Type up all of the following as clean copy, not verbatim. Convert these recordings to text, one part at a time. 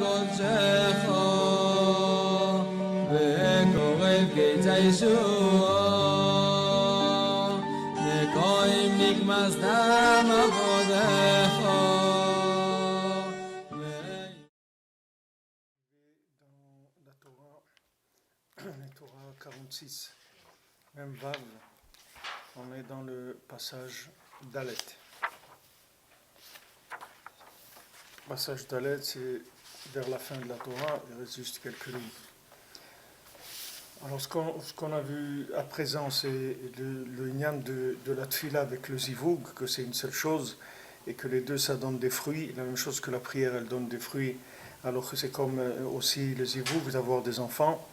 קודשך וקורב כציישוע נקוים נגמס דם עבודך. Torah 46, même Vav, on est dans le passage Dalet. Le passage Dalet, c'est vers la fin de la Torah, il reste juste quelques lignes. Alors ce qu'on a vu à présent, c'est le Inyan de la Tfila avec le Zivug, que c'est une seule chose, et que les deux ça donne des fruits, la même chose que la prière elle donne des fruits, alors que c'est comme aussi le Zivug d'avoir des enfants.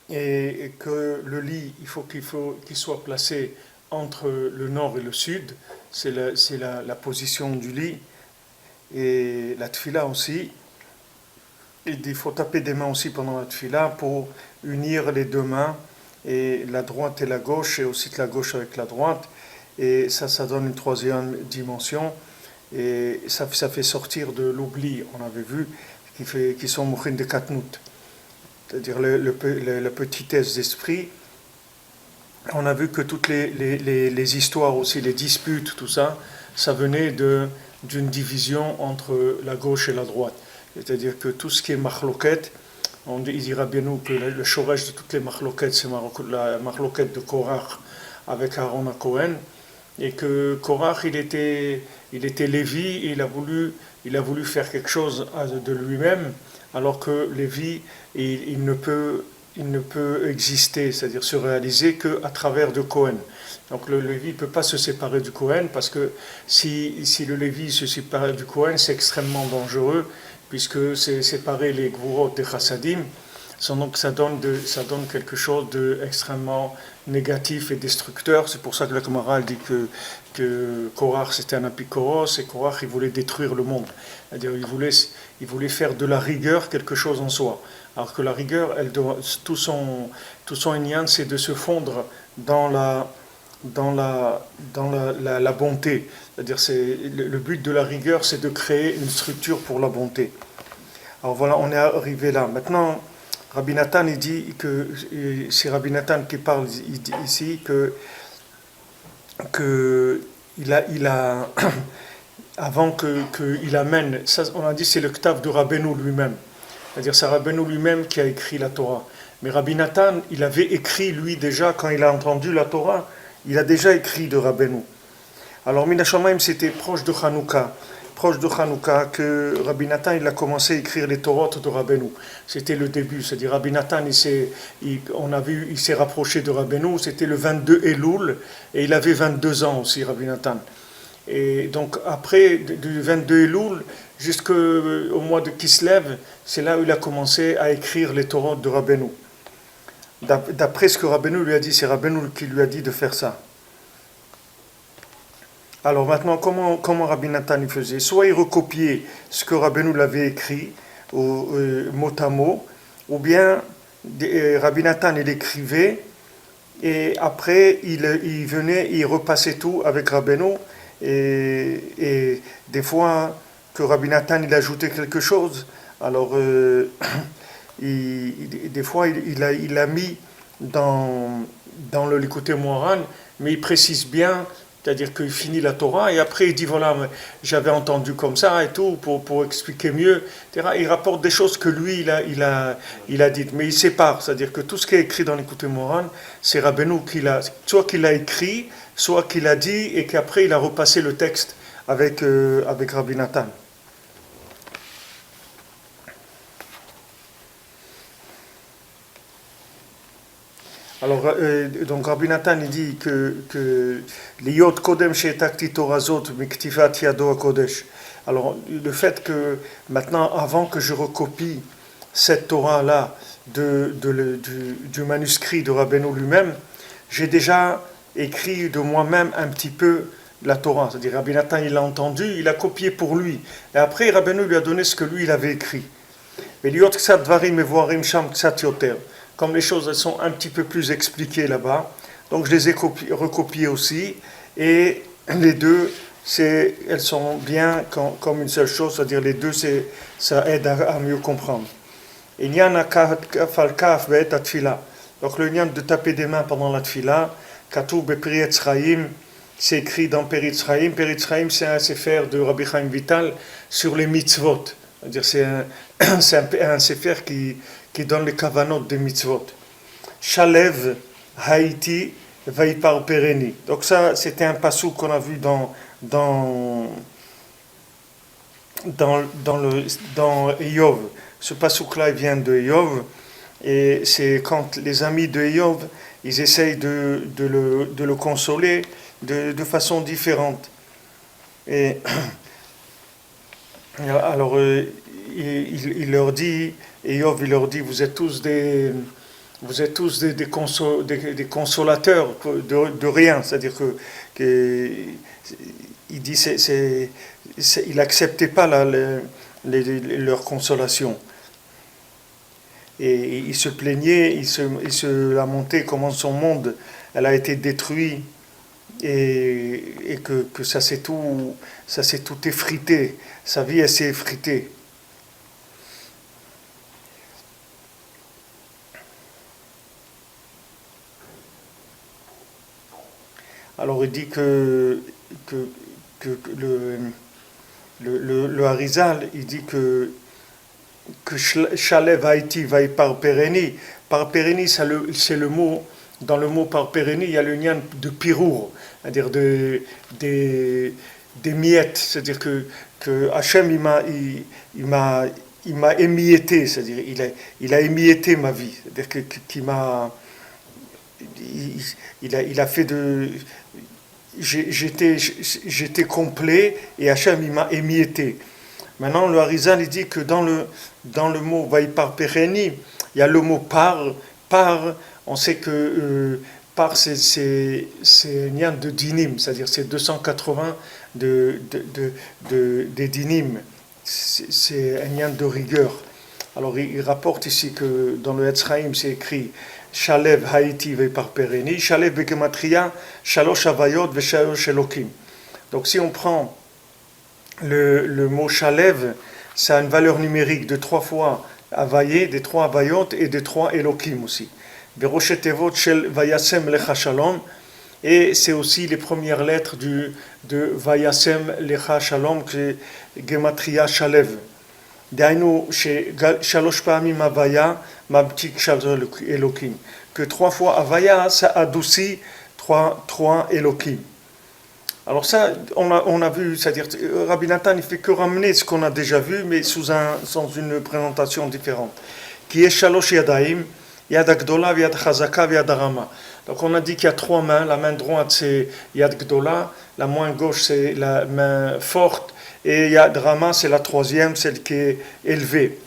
Et que le lit, il faut qu'il soit placé entre le nord et le sud, c'est la position du lit, et la tfila aussi, et il faut taper des mains aussi pendant la tfila pour unir les deux mains, et la droite et la gauche, et aussi la gauche avec la droite, et ça donne une troisième dimension, et ça fait sortir de l'oubli, on avait vu, qui sont mouchin de katnout. C'est-à-dire la petitesse d'esprit. On a vu que toutes les histoires aussi, les disputes, tout ça, ça venait d'une division entre la gauche et la droite. C'est-à-dire que tout ce qui est machloket, il dira bien nous que le shoresh de toutes les machloket, c'est la machloket de Korach avec Aaron à Cohen, et que Korach, il était Lévi, et il a voulu faire quelque chose de lui-même, alors que Lévi, il ne peut exister, c'est-à-dire se réaliser qu'à travers de Cohen. Donc le Lévi ne peut pas se séparer du Cohen, parce que si le Lévi se sépare du Cohen, c'est extrêmement dangereux, puisque c'est séparer les Gvurot des Chassadim, donc ça donne quelque chose d'extrêmement négatif et destructeur. C'est pour ça que la Gemara dit que Korach c'était un apikoros, et Korach il voulait détruire le monde. C'est-à-dire il voulait faire de la rigueur quelque chose en soi. Alors que la rigueur, tout son inyan, c'est de se fondre dans la bonté. C'est-à-dire le but de la rigueur, c'est de créer une structure pour la bonté. Alors voilà, on est arrivé là. Maintenant, Rabbi Nathan, il dit que c'est Rabbi Nathan qui parle ici que il a avant qu'il amène, ça on a dit c'est le Ktav de Rabbeinu lui-même. C'est-à-dire c'est Rabbeinu lui-même qui a écrit la Torah. Mais Rabbi Nathan, il avait écrit lui déjà quand il a entendu la Torah, il a déjà écrit de Rabbeinu. Alors Min HaShamayim, c'était proche de Hanouka, que Rabbi Nathan il a commencé à écrire les Torot de Rabbeinu. C'était le début, c'est-à-dire Rabbi Nathan il s'est rapproché de Rabbeinu, c'était le 22 Elul, et il avait 22 ans aussi, Rabbi Nathan. Et donc après, du 22 Elul jusqu'au mois de Kislev, c'est là où il a commencé à écrire les Torot de Rabbeinu. D'après ce que Rabbeinu lui a dit, c'est Rabbeinu qui lui a dit de faire ça. Alors maintenant, comment Rabbi Nathan il faisait? Soit il recopiait ce que Rabbeinu l'avait écrit, mot à mot, ou bien Rabbi Nathan il écrivait, et après il venait, il repassait tout avec Rabbeinu, et des fois que Rabbi Nathan il ajoutait quelque chose, alors des fois il a mis dans le Likutei Moharan, mais il précise bien. C'est-à-dire qu'il finit la Torah et après il dit voilà, j'avais entendu comme ça et tout pour expliquer mieux. Il rapporte des choses que lui il a dites, mais il sépare. C'est-à-dire que tout ce qui est écrit dans l'Likutei Moharan, c'est Rabbeinu soit qu'il a écrit, soit qu'il a dit et qu'après il a repassé le texte avec Rabbi Nathan. Alors, donc Rabbi Nathan il dit que l'iyot kodem she'etakti torazot miktivat yado kodesh. Alors, le fait que maintenant, avant que je recopie cette Torah-là du manuscrit de Rabbeinu lui-même, j'ai déjà écrit de moi-même un petit peu la Torah. C'est-à-dire, Rabbi Nathan il l'a entendu, il a copié pour lui. Et après, Rabbeinu lui a donné ce que lui il avait écrit. Mais l'iyot ksat dvarim mevoarim sham ksat yoter. Comme les choses elles sont un petit peu plus expliquées là-bas, donc je les ai recopiées aussi, et les deux, elles sont bien comme une seule chose, c'est-à-dire les deux, ça aide à mieux comprendre. Inyan kafal kaf be'et atfila. Donc le inyan de taper des mains pendant la tfila, katoub be'priet tzraïm, c'est écrit dans Perit Tzraïm. Perit Tzraïm, c'est un sefer de Rabbi Chaim Vital sur les mitzvot. C'est-à-dire c'est un sefer qui donne les kavanot des mitzvot. Shalev Haïti Vaipar Pereni. Donc ça, c'était un passou qu'on a vu dans Eov. Ce passouk-là, il vient de Eov. Et c'est quand les amis de Eov, ils essayent de le consoler de façon différente. Et alors, il leur dit, Eov, il leur dit, vous êtes tous des consolateurs de rien. C'est-à-dire que il dit, il n'acceptait pas leur consolation. Et il se plaignait, il se lamentait comment son monde, elle a été détruit et que ça s'est tout effrité, sa vie elle s'est effritée. Alors il dit que le Harizal, il dit que Shalev Haïti va par Péréni. Par Péréni, c'est le mot, dans le mot par Péréni, il y a le lien de pirour, c'est-à-dire des miettes, c'est-à-dire que Hachem, il m'a émietté, c'est-à-dire il a émietté ma vie, c'est-à-dire il a fait de... J'étais complet et Hachem, il m'a émietté. Maintenant, le Harizal, il dit que dans le mot Vaipar Pereni, il y a le mot par, on sait que par c'est nian de dinim, c'est-à-dire c'est 280 des dinim, c'est un nian de rigueur. Alors il rapporte ici que dans le Etzraïm c'est écrit Shalev Haïti Vaipar Pereni, Shalev Begematria, Shalosh Avayot Veshalosh Elokim. Donc si on prend le mot Shalev, ça a une valeur numérique de 3 fois Avayé, des 3 Avayot et des 3 Elokim aussi. Beroshetevot Shel Vayasem Lecha Shalom, et c'est aussi les premières lettres de Vayasem Lecha Shalom, que Gematria Shalev. Dainu Shalosh Pa'amim Avaya, Mabtik Shalosh Elokim. Que 3 fois Avaya, ça adoucit 3 Elokim. Alors ça, on a vu, c'est-à-dire Rabbi Nathan, il fait que ramener ce qu'on a déjà vu, mais sous une présentation différente. Qui est Shalosh Yadaim, Yad Gdola, Yad Chazaka, Yad Rama. Donc on a dit qu'il y a 3 mains. La main droite c'est Yad Gdola, la main gauche c'est la main forte, et Yad Rama c'est la 3e, celle qui est élevée.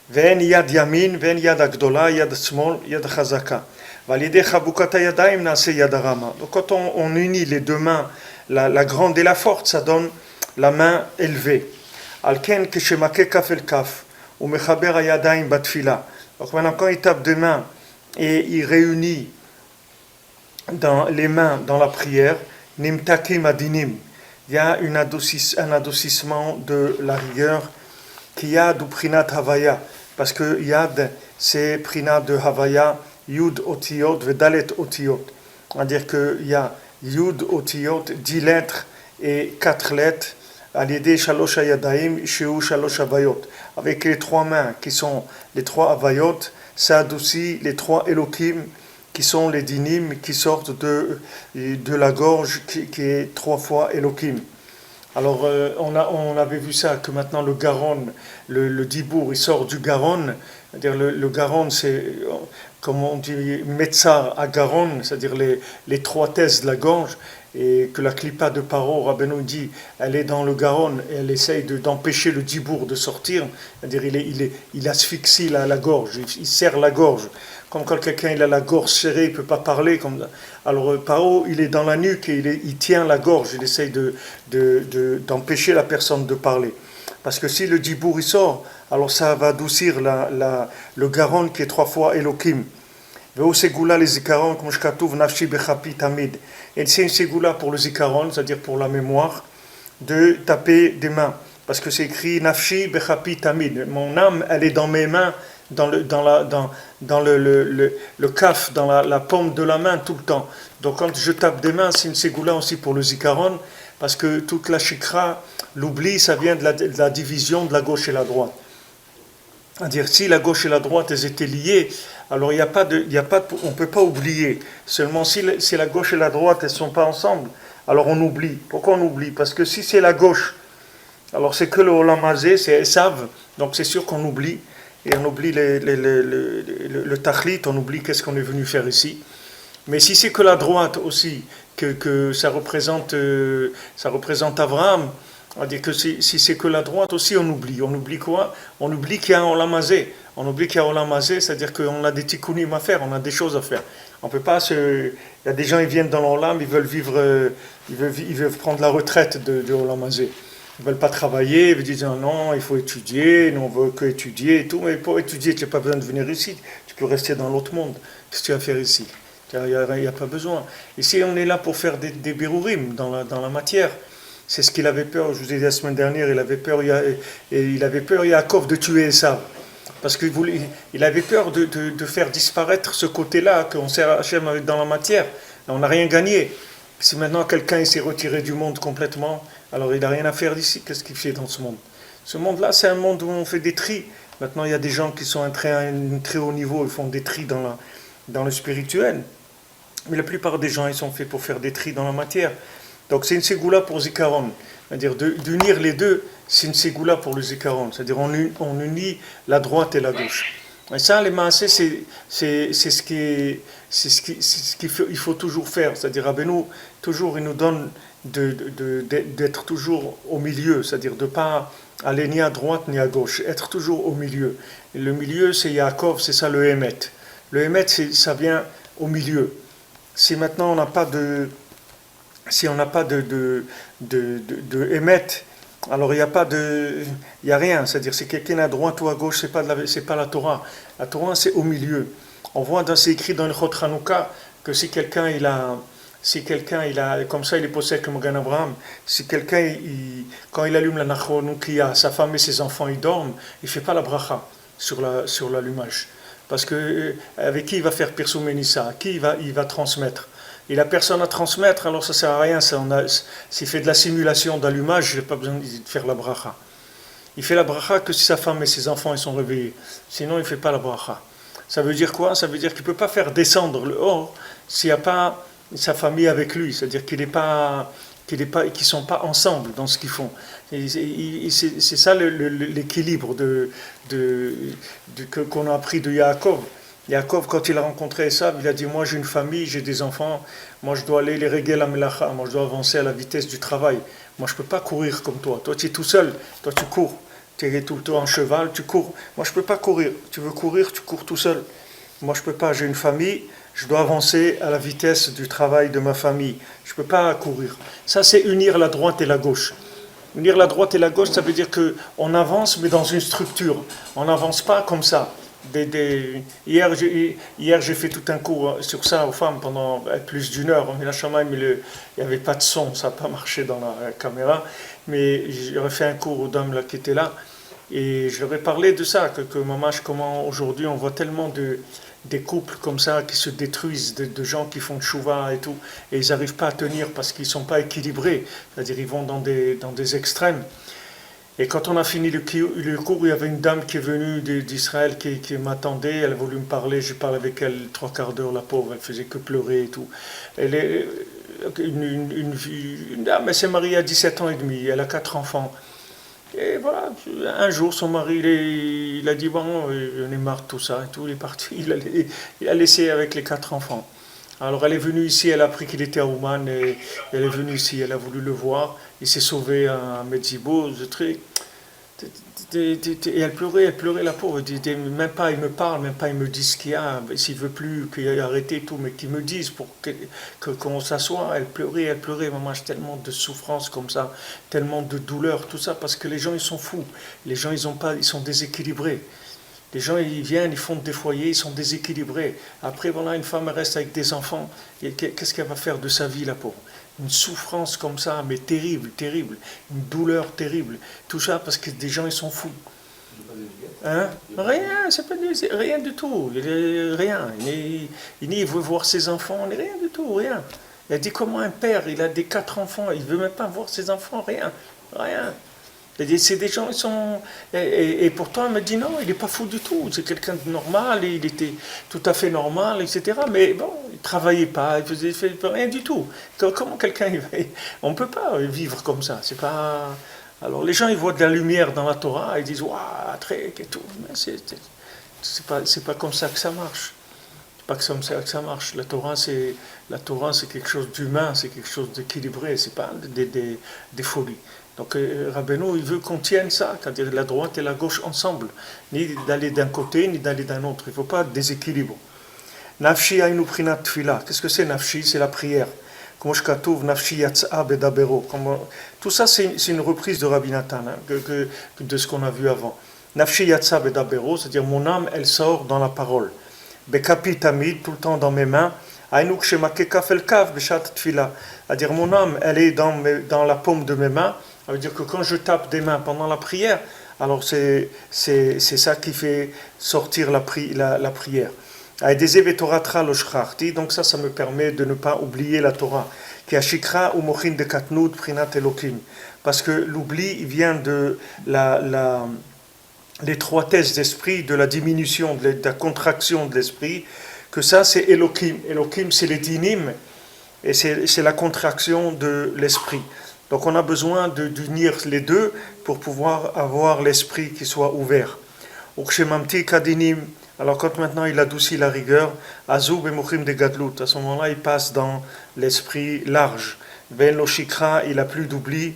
Ven Yad Yamin, Ven Yad Gdola, Yad Smol, Yad Chazaka. Validé Chabukata Yadaim, Nase Yad Rama. Donc quand on unit les 2 mains, la grande et la forte, ça donne la main élevée. Alken keshemake kaf el kaf, ou mechaber ayadaim batfila. Donc maintenant, quand il tape 2 mains et il réunit dans les mains dans la prière, nimtakim adinim, il y a un adoucissement de la rigueur, qui yad ou prinat havaya, parce que yad c'est prinat de havaya, yud otiyot vedalet otiyot. C'est-à-dire qu'il y a Yud Otiyot, 10 lettres et 4 lettres, à l'idée Shalosh Ayadaim, Sheu Shalosh Avayot. Avec les 3 mains qui sont les 3 Avayot, ça adoucit les 3 Elokim qui sont les dinim qui sortent de la gorge qui est 3 fois Elokim. Alors on avait vu ça, que maintenant le Garon, le Dibour, il sort du Garon. C'est-à-dire le Garon, c'est, comme on dit, Metzar à Garon, c'est-à-dire les 3 thèses de la gorge, et que la clipa de Paro, Rabbeinu dit, elle est dans le Garon, et elle essaye d'empêcher le Dibour de sortir, c'est-à-dire il asphyxie la gorge, il serre la gorge. Comme quand quelqu'un il a la gorge serrée, il ne peut pas parler. Alors Paro, il est dans la nuque et il tient la gorge, il essaye d'empêcher la personne de parler. Parce que si le Dibour il sort, alors ça va adoucir le Garon qui est 3 fois Elokim. Et c'est une ségoula pour le zikaron, c'est-à-dire pour la mémoire, de taper des mains. Parce que c'est écrit Nafshi Bechapi Tamid. Mon âme, elle est dans mes mains, dans le kaf, dans la paume de la main tout le temps. Donc quand je tape des mains, c'est une ségoula aussi pour le zikaron, parce que toute la shikra, l'oubli, ça vient de la division de la gauche et la droite. C'est-à-dire, si la gauche et la droite elles étaient liées, alors on ne peut pas oublier. Seulement si la gauche et la droite elles ne sont pas ensemble, alors on oublie. Pourquoi on oublie? Parce que si c'est la gauche, alors c'est que le Olam Hazé, c'est Esav, donc c'est sûr qu'on oublie. Et on oublie le Tachlit, on oublie qu'est-ce qu'on est venu faire ici. Mais si c'est que la droite aussi, que ça représente Abraham, on dit que si c'est que la droite aussi, on oublie. On oublie quoi? On oublie qu'il y a un Olam Hazé. On oublie qu'il y a un Olam Hazé, c'est-à-dire qu'on a des tikkunim à faire, on a des choses à faire. On peut pas il y a des gens, ils viennent dans l'Olam, ils veulent vivre, ils veulent prendre la retraite de Olam Hazé. Ils ne veulent pas travailler, ils disent non, il faut étudier, nous on veut que étudier et tout. Mais pour étudier, tu n'as pas besoin de venir ici, tu peux rester dans l'autre monde. Qu'est-ce que tu vas faire ici? Il n'y a pas besoin. Ici, on est là pour faire des birurim dans la matière. C'est ce qu'il avait peur, je vous ai dit la semaine dernière, il avait peur Yaakov de tuer Esav. Parce qu'il avait peur de faire disparaître ce côté-là qu'on sert Hachem dans la matière. On n'a rien gagné. Si maintenant quelqu'un s'est retiré du monde complètement, alors il n'a rien à faire d'ici. Qu'est-ce qu'il fait dans ce monde? Ce monde-là, c'est un monde où on fait des tris. Maintenant, il y a des gens qui sont à un très haut niveau, ils font des tris dans le spirituel. Mais la plupart des gens, ils sont faits pour faire des tris dans la matière. Donc c'est une ségoula pour Zikaron. C'est-à-dire d'unir les deux, c'est une ségoula pour le Zikaron. C'est-à-dire on unit la droite et la gauche. Et ça, les maasés, c'est ce qu'il faut toujours faire. C'est-à-dire Rabbeinu, toujours, il nous donne d'être toujours au milieu. C'est-à-dire de ne pas aller ni à droite ni à gauche. Être toujours au milieu. Et le milieu, c'est Yaakov, c'est ça le Hémet. Le Hémet, ça vient au milieu. Si maintenant on n'a pas de Hémet, alors il n'y a rien. C'est-à-dire si quelqu'un est à droite ou à gauche, c'est pas la Torah. La Torah, c'est au milieu. On voit c'est écrit dans le Chot Chanukah que si quelqu'un il a, comme ça il est possède comme Gan Abraham, si quelqu'un quand il allume la Nachonoukia, sa femme et ses enfants ils dorment, il fait pas la bracha sur l'allumage. Parce que avec qui il va faire Pirsum Menissa, à qui il va transmettre. Il n'a personne à transmettre, alors ça ne sert à rien. S'il fait de la simulation d'allumage, il n'a pas besoin de faire la bracha. Il fait la bracha que si sa femme et ses enfants ils sont réveillés. Sinon, il ne fait pas la bracha. Ça veut dire quoi? Ça veut dire qu'il ne peut pas faire descendre le or s'il n'y a pas sa famille avec lui. C'est-à-dire qu'ils ne sont pas ensemble dans ce qu'ils font. C'est ça l'équilibre qu'on a appris de Yaakov. Yaakov, quand il a rencontré Esav, il a dit, moi j'ai une famille, j'ai des enfants, moi je dois aller les régler la melacha, moi je dois avancer à la vitesse du travail. Moi je ne peux pas courir comme toi. Toi tu es tout seul, toi tu cours. Tu es tout le temps en cheval, tu cours. Moi je ne peux pas courir. Tu veux courir, tu cours tout seul. Moi je ne peux pas, j'ai une famille, je dois avancer à la vitesse du travail de ma famille. Je ne peux pas courir. Ça c'est unir la droite et la gauche. Unir la droite et la gauche, ça veut dire qu'on avance mais dans une structure. On n'avance pas comme ça. Hier, j'ai fait tout un cours sur ça aux femmes pendant plus d'une heure. Mais la Shamaim, il n'y avait pas de son, ça n'a pas marché dans la caméra. Mais j'aurais fait un cours aux dames là, qui étaient là. Et je leur ai parlé de ça, que comment aujourd'hui on voit tellement des couples comme ça qui se détruisent, de gens qui font tchouva et tout. Et ils n'arrivent pas à tenir parce qu'ils ne sont pas équilibrés. C'est-à-dire ils vont dans des extrêmes. Et quand on a fini le cours, il y avait une dame qui est venue d'Israël qui m'attendait, elle a voulu me parler, j'ai parlé avec elle 3/4 d'heure, la pauvre, elle faisait que pleurer et tout. Elle est une dame, elle s'est mariée à 17 ans et demi, elle a 4 enfants. Et voilà, un jour son mari, il a dit, bon, j'en ai marre de tout ça et tout, il est parti, il a laissé avec les 4 enfants. Alors elle est venue ici, elle a appris qu'il était à Ouman, et elle est venue ici, elle a voulu le voir, il s'est sauvé à Medzibo, et elle pleurait la pauvre, même pas il me parle, même pas il me dit ce qu'il y a, s'il veut plus qu'il ait arrêté tout, mais qu'il me dise pour qu'on s'assoie. Elle pleurait, maman, j'ai tellement de souffrance comme ça, tellement de douleur, tout ça, parce que les gens ils sont fous, les gens ils sont déséquilibrés. Les gens, ils viennent, ils fondent des foyers, ils sont déséquilibrés. Après, voilà, une femme reste avec des enfants. Et qu'est-ce qu'elle va faire de sa vie, la pauvre? une souffrance comme ça, mais terrible, terrible, une douleur terrible. Tout ça parce que des gens, ils sont fous. Hein? Rien, c'est pas rien du tout. Rien. Il veut voir ses enfants, rien du tout, rien. Il a dit comment un père, il a des 4 enfants, il veut même pas voir ses enfants, rien, rien. Il a dit, c'est des gens, ils sont... Et pourtant, il m'a dit non, il n'est pas fou du tout. C'est quelqu'un de normal, il était tout à fait normal, etc. Mais bon, il travaillait pas, il faisait rien du tout. Donc, comment quelqu'un... On ne peut pas vivre comme ça. C'est pas... Alors les gens, ils voient de la lumière dans la Torah, ils disent, waouh, très et tout. Mais c'est pas comme ça que ça marche. C'est pas comme ça que ça marche. La Torah, c'est quelque chose d'humain, c'est quelque chose d'équilibré, c'est pas des folies. Donc Rabbeinu, il veut qu'on tienne ça, c'est-à-dire la droite et la gauche ensemble, ni d'aller d'un côté, ni d'aller d'un autre. Il ne faut pas de déséquilibre. Nafshi ainu prinat tfila. Qu'est-ce que c'est nafshi? C'est la prière. Comme je katouv, nafshi yatsa bedabero. Tout ça, c'est une reprise de Rabbi Nathan, de ce qu'on a vu avant. Nafshi yatsa bedabero, c'est-à-dire mon âme, elle sort dans la parole. Bekapi tamid, tout le temps dans mes mains. Ainu kshemakeka felkav beshat tfila. C'est-à-dire mon âme, elle est dans la paume de mes mains. Ça veut dire que quand je tape des mains pendant la prière, alors c'est ça qui fait sortir la prière. Donc ça me permet de ne pas oublier la Torah. Parce que l'oubli, il vient de l'étroitesse d'esprit, de la diminution, de la contraction de l'esprit, que ça c'est Elohim. Elohim c'est les dinim, et c'est la contraction de l'esprit. Donc on a besoin d'unir les deux pour pouvoir avoir l'esprit qui soit ouvert. Alors quand maintenant il adoucit la rigueur, Azoub et Mochim de Gadlut, à ce moment-là il passe dans l'esprit large. Ben lo shikra, il n'a plus d'oubli.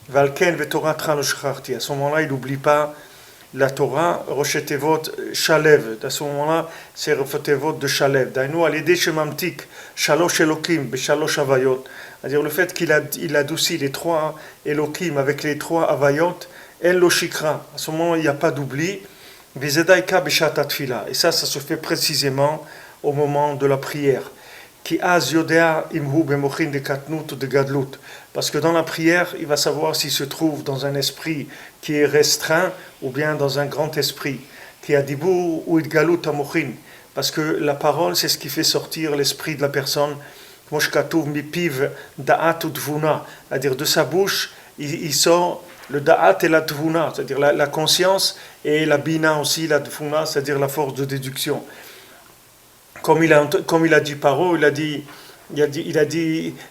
Valken ve Torah tra lo shkharti, à ce moment-là il n'oublie pas la Torah. Rochetevot shalev, à ce moment-là c'est Rochetevot de shalev. Dainu alidé shemamtik, shalosh elokim, be shalosh avayot. C'est-à-dire le fait qu'il adoucit les 3 Elohim avec les 3 avayot, en lo shikra, à ce moment il n'y a pas d'oubli. Et ça se fait précisément au moment de la prière. Parce que dans la prière, il va savoir s'il se trouve dans un esprit qui est restreint ou bien dans un grand esprit. Parce que la parole, c'est ce qui fait sortir l'esprit de la personne. C'est-à-dire de sa bouche, il sort le da'at et la tvuna, c'est-à-dire la conscience, et la bina aussi, la tvuna, c'est-à-dire la force de déduction. Comme il a dit Paro, il a dit,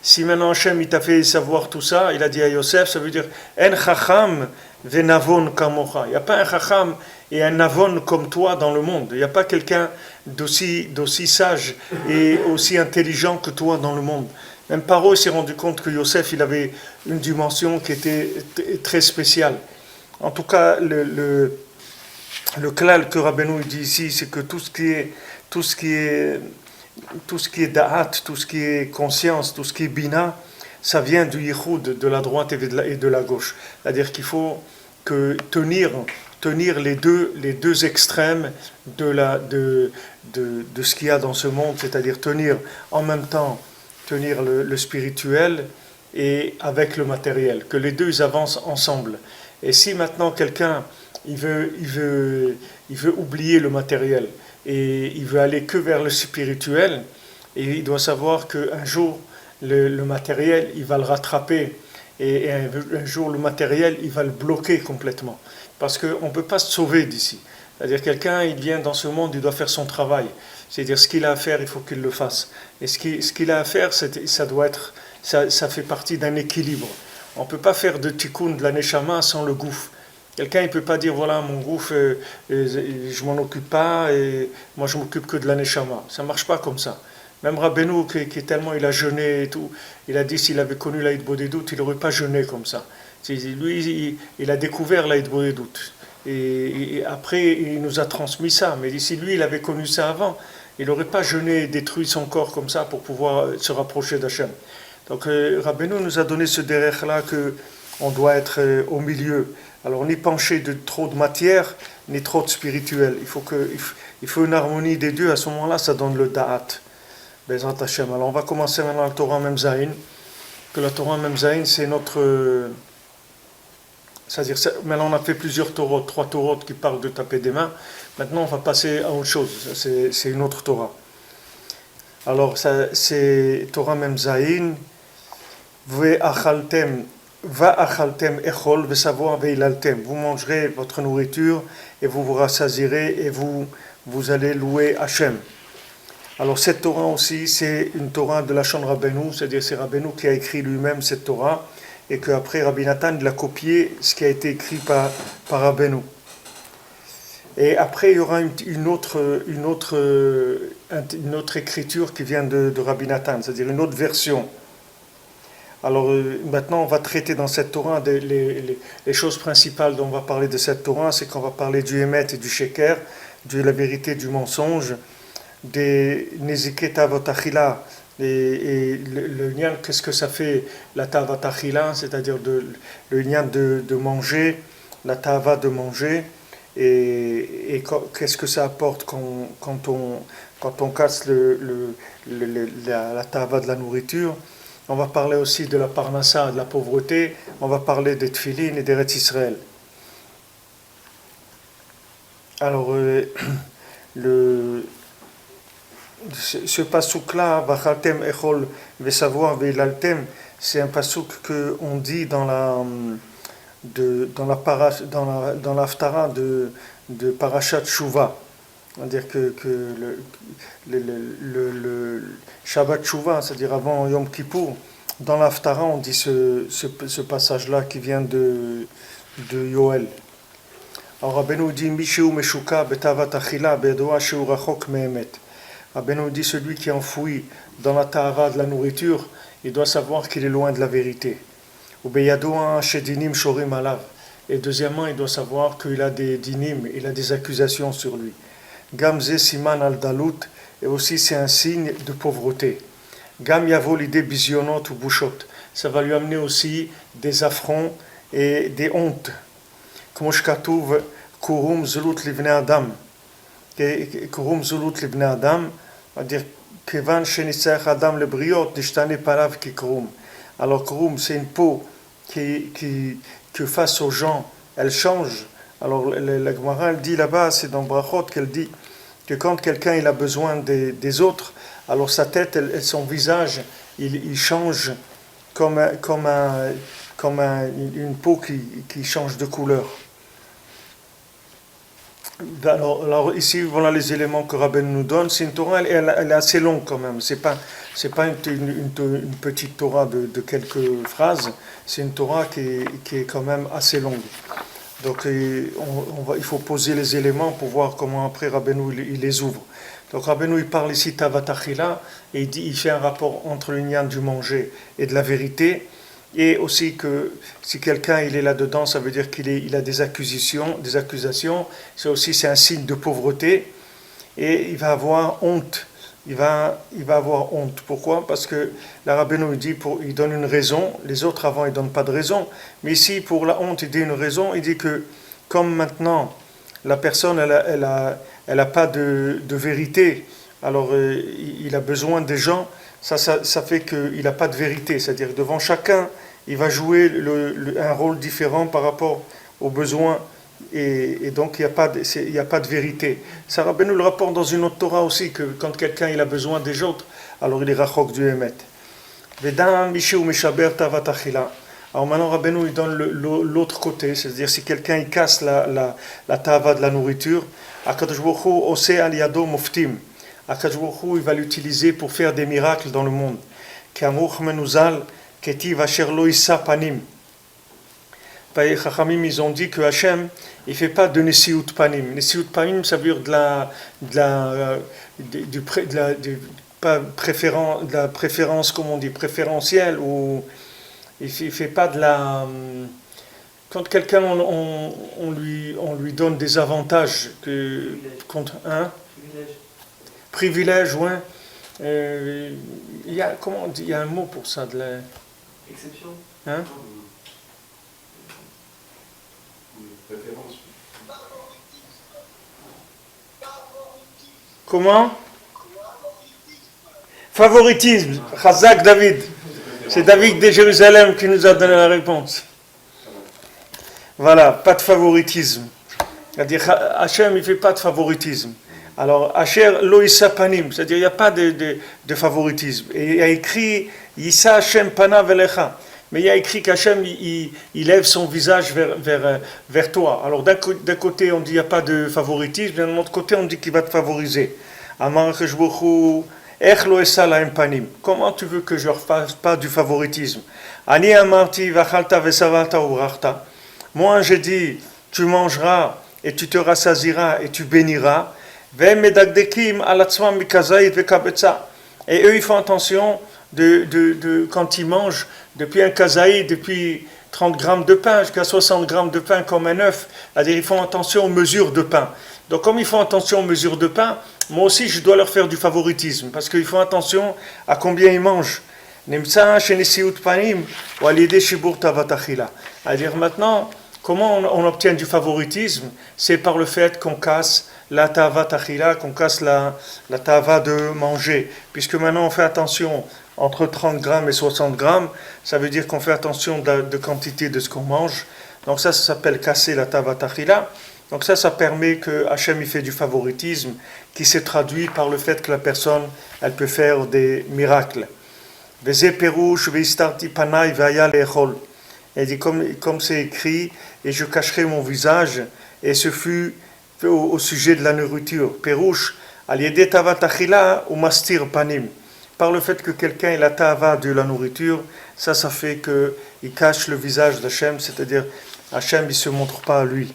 si maintenant Hachem il t'a fait savoir tout ça, il a dit à Yosef, ça veut dire en chacham venavon kamocha. Il n'y a pas un chacham et un navon comme toi dans le monde. Il n'y a pas quelqu'un d'aussi sage et aussi intelligent que toi dans le monde. Même Paro s'est rendu compte que Yosef il avait une dimension qui était très spéciale. En tout cas, le klal que Rabbeinu dit ici, c'est que tout ce qui est da'at, tout ce qui est conscience, tout ce qui est bina, ça vient du yichud, de la droite et de la gauche. C'est-à-dire qu'il faut tenir les deux extrêmes de ce qu'il y a dans ce monde, c'est-à-dire tenir en même temps le spirituel et avec le matériel, que les deux avancent ensemble. Et si maintenant quelqu'un il veut oublier le matériel et il veut aller que vers le spirituel, et il doit savoir qu'un jour le matériel il va le rattraper, et un jour le matériel il va le bloquer complètement, parce qu'on ne peut pas se sauver d'ici. C'est-à-dire quelqu'un il vient dans ce monde, il doit faire son travail, c'est-à-dire ce qu'il a à faire il faut qu'il le fasse, et ce qu'il a à faire ça fait partie d'un équilibre. On ne peut pas faire de tikkun de la neshama sans le gouffre. Quelqu'un ne peut pas dire voilà mon gouffre je m'en occupe pas et moi je m'occupe que de la neshama. Ça ne marche pas comme ça. Même Rabbeinu qui est tellement il a jeûné et tout, il a dit s'il avait connu la Hitbodedut, il n'aurait pas jeûné comme ça. Lui il a découvert la Hitbodedut et après il nous a transmis ça. Mais si lui il avait connu ça avant, il n'aurait pas jeûné et détruit son corps comme ça pour pouvoir se rapprocher d'Hachem. Donc Rabbeinu nous a donné ce derech-là qu'on doit être au milieu. Alors ni pencher de trop de matière, ni trop de spirituel. Il faut une harmonie des deux. À ce moment-là, ça donne le da'at. Bezrat Hashem. Alors on va commencer maintenant le Torah Mem Zayin. que la Torah Mem Zayin, c'est notre... c'est-à-dire, maintenant on a fait plusieurs Torahs, 3 Torahs qui parlent de taper des mains. Maintenant on va passer à autre chose, c'est une autre Torah. Alors c'est Torah Mem Zayin, Ve'achaltem, Va'achaltem echol, ve'savo ve'ilaltem. Vous mangerez votre nourriture et vous vous rassasirez et vous allez louer Hachem. Alors cette Torah aussi, c'est une Torah de la Shon Rabbeinu, c'est-à-dire c'est Rabbeinu qui a écrit lui-même cette Torah, et qu'après Rabbi Nathan il a copié ce qui a été écrit par Rabbeinu. Et après il y aura une autre écriture qui vient de Rabbi Nathan, c'est-à-dire une autre version. Alors maintenant on va traiter dans cette Torah les choses principales dont on va parler de cette Torah, c'est qu'on va parler du Emet et du Sheker, de la vérité et du mensonge, des Nezike Tavot Achila, et le lien, qu'est-ce que ça fait la Tavot Achila, c'est-à-dire le lien de manger, la Tava de manger, et qu'est-ce que ça apporte quand on casse la Tava de la nourriture. On va parler aussi de la Parnassa, de la pauvreté, on va parler des Tfilin et des Eretz Israël. Alors, ce pasouk-là, Vachaltem echol ve'savo ve'ilaltem, c'est un pasouk qu'on dit dans l'Haftara de Parashat Shuvah. C'est-à-dire que le Shabbat Shuvah, c'est-à-dire avant Yom Kippour, dans l'Haftara, on dit ce passage-là qui vient de Yoel. Alors Rabbeinu dit Mishéu Meshuka betavat achila bedoa sheu rachok me'emet. Rabbeinu dit celui qui est enfoui dans la ta'ava de la nourriture, il doit savoir qu'il est loin de la vérité. Ou beyadoa shedinim shorim alav. Et deuxièmement, il doit savoir qu'il a des dinim, il a des accusations sur lui. Gamze siman al dalut, et aussi c'est un signe de pauvreté. Gam yavo l'idée bisionot ou bouchot, ça va lui amener aussi des affronts et des hontes. Kmoshkatuv kurum zulut livnei adam, kurum zulut livnei adam, c'est-à-dire kevan shenitzach adam le briot nishtane parav ki kurum. Alors kurum, c'est une peau que face aux gens, elle change. Alors la Gemara elle dit là-bas, c'est dans Brachot qu'elle dit que quand quelqu'un il a besoin des autres, alors sa tête, son visage, il change comme une peau qui change de couleur. Alors ici, voilà les éléments que Rabbeinu nous donne. C'est une Torah, elle est assez longue quand même. C'est pas une petite Torah de quelques phrases. C'est une Torah qui est quand même assez longue. Donc il faut poser les éléments pour voir comment après Rabbeinu il les ouvre. Donc Rabbeinu il parle ici Tavat Achila et il fait un rapport entre le lien du manger et de la vérité, et aussi que si quelqu'un il est là-dedans, ça veut dire qu'il a des accusations. C'est un signe de pauvreté et il va avoir honte. Il va avoir honte. Pourquoi ? Parce que la Rabbeinu il donne une raison. Les autres avant ils donnent pas de raison. Mais ici pour la honte il dit une raison. Il dit que comme maintenant la personne elle a pas de vérité, alors il a besoin des gens. Ça fait qu'il n'a pas de vérité. C'est-à-dire devant chacun il va jouer un rôle différent par rapport aux besoins. Et donc il n'y a pas de vérité. Ça Rabbeinu le rapporte dans une autre Torah aussi, que quand quelqu'un il a besoin des autres, alors il est rachok du Emet. Vedam Mishéu Meshaber Tavat Achila. Alors maintenant Rabbeinu il donne l'autre côté, c'est-à-dire si quelqu'un il casse la tava de la nourriture, Akadosh Baruch Hu Ose al Yado Muftim. Akadosh Baruch Hu il va l'utiliser pour faire des miracles dans le monde. Kamuch Menuzal Ketiv Asher Lo Issa Panim. Les Chachamim, ils ont dit que Hachem, il ne fait pas de Nesiut Panim. Nesiut Panim, ça veut dire de la préférence, comment on dit, préférentielle, ou il ne fait pas de la... Quand quelqu'un, on lui donne des avantages, contre un privilège, ouais. Il y a, comment on dit, il y a un mot pour ça, de la... Exception. Hein? Préférence. Comment? Favoritisme. Chazak David. C'est David de Jérusalem qui nous a donné la réponse. Voilà, pas de favoritisme. C'est-à-dire, Hachem, il ne fait pas de favoritisme. Alors, Asher lo issa panim, c'est-à-dire, il n'y a pas de favoritisme. Et il y a écrit, Yissa Hachem panav elecha. Mais il y a écrit qu'Hachem, il lève son visage vers toi. Alors, d'un côté, on dit qu'il n'y a pas de favoritisme, d'un autre côté, on dit qu'il va te favoriser. Amar Keshbochu, Ech lo issa lahem panim. Comment tu veux que je ne fasse pas du favoritisme? Ani amarti vachalta vesavalta ubrachta. Moi, j'ai dit, tu mangeras et tu te rassasiras et tu béniras. Et eux, ils font attention quand ils mangent depuis un kazaï, depuis 30 grammes de pain jusqu'à 60 grammes de pain comme un œuf. C'est-à-dire, ils font attention aux mesures de pain. Donc, comme ils font attention aux mesures de pain, moi aussi, je dois leur faire du favoritisme parce qu'ils font attention à combien ils mangent. C'est-à-dire, maintenant, comment on obtient du favoritisme? C'est par le fait qu'on casse la tava tachila, qu'on casse la tava de manger. Puisque maintenant on fait attention entre 30 grammes et 60 grammes, ça veut dire qu'on fait attention de quantité de ce qu'on mange. Donc ça s'appelle casser la tava tachila. Donc ça permet que Hachem il fait du favoritisme qui se traduit par le fait que la personne, elle peut faire des miracles. Veze perush veistarti panai vaya lechol. Il dit comme c'est écrit, et je cacherai mon visage, et ce fut au sujet de la nourriture. Perouche, al-yedé tava tachila ou mastir panim. Par le fait que quelqu'un ait la tava de la nourriture, ça fait qu'il cache le visage d'Hachem, c'est-à-dire Hachem il ne se montre pas à lui.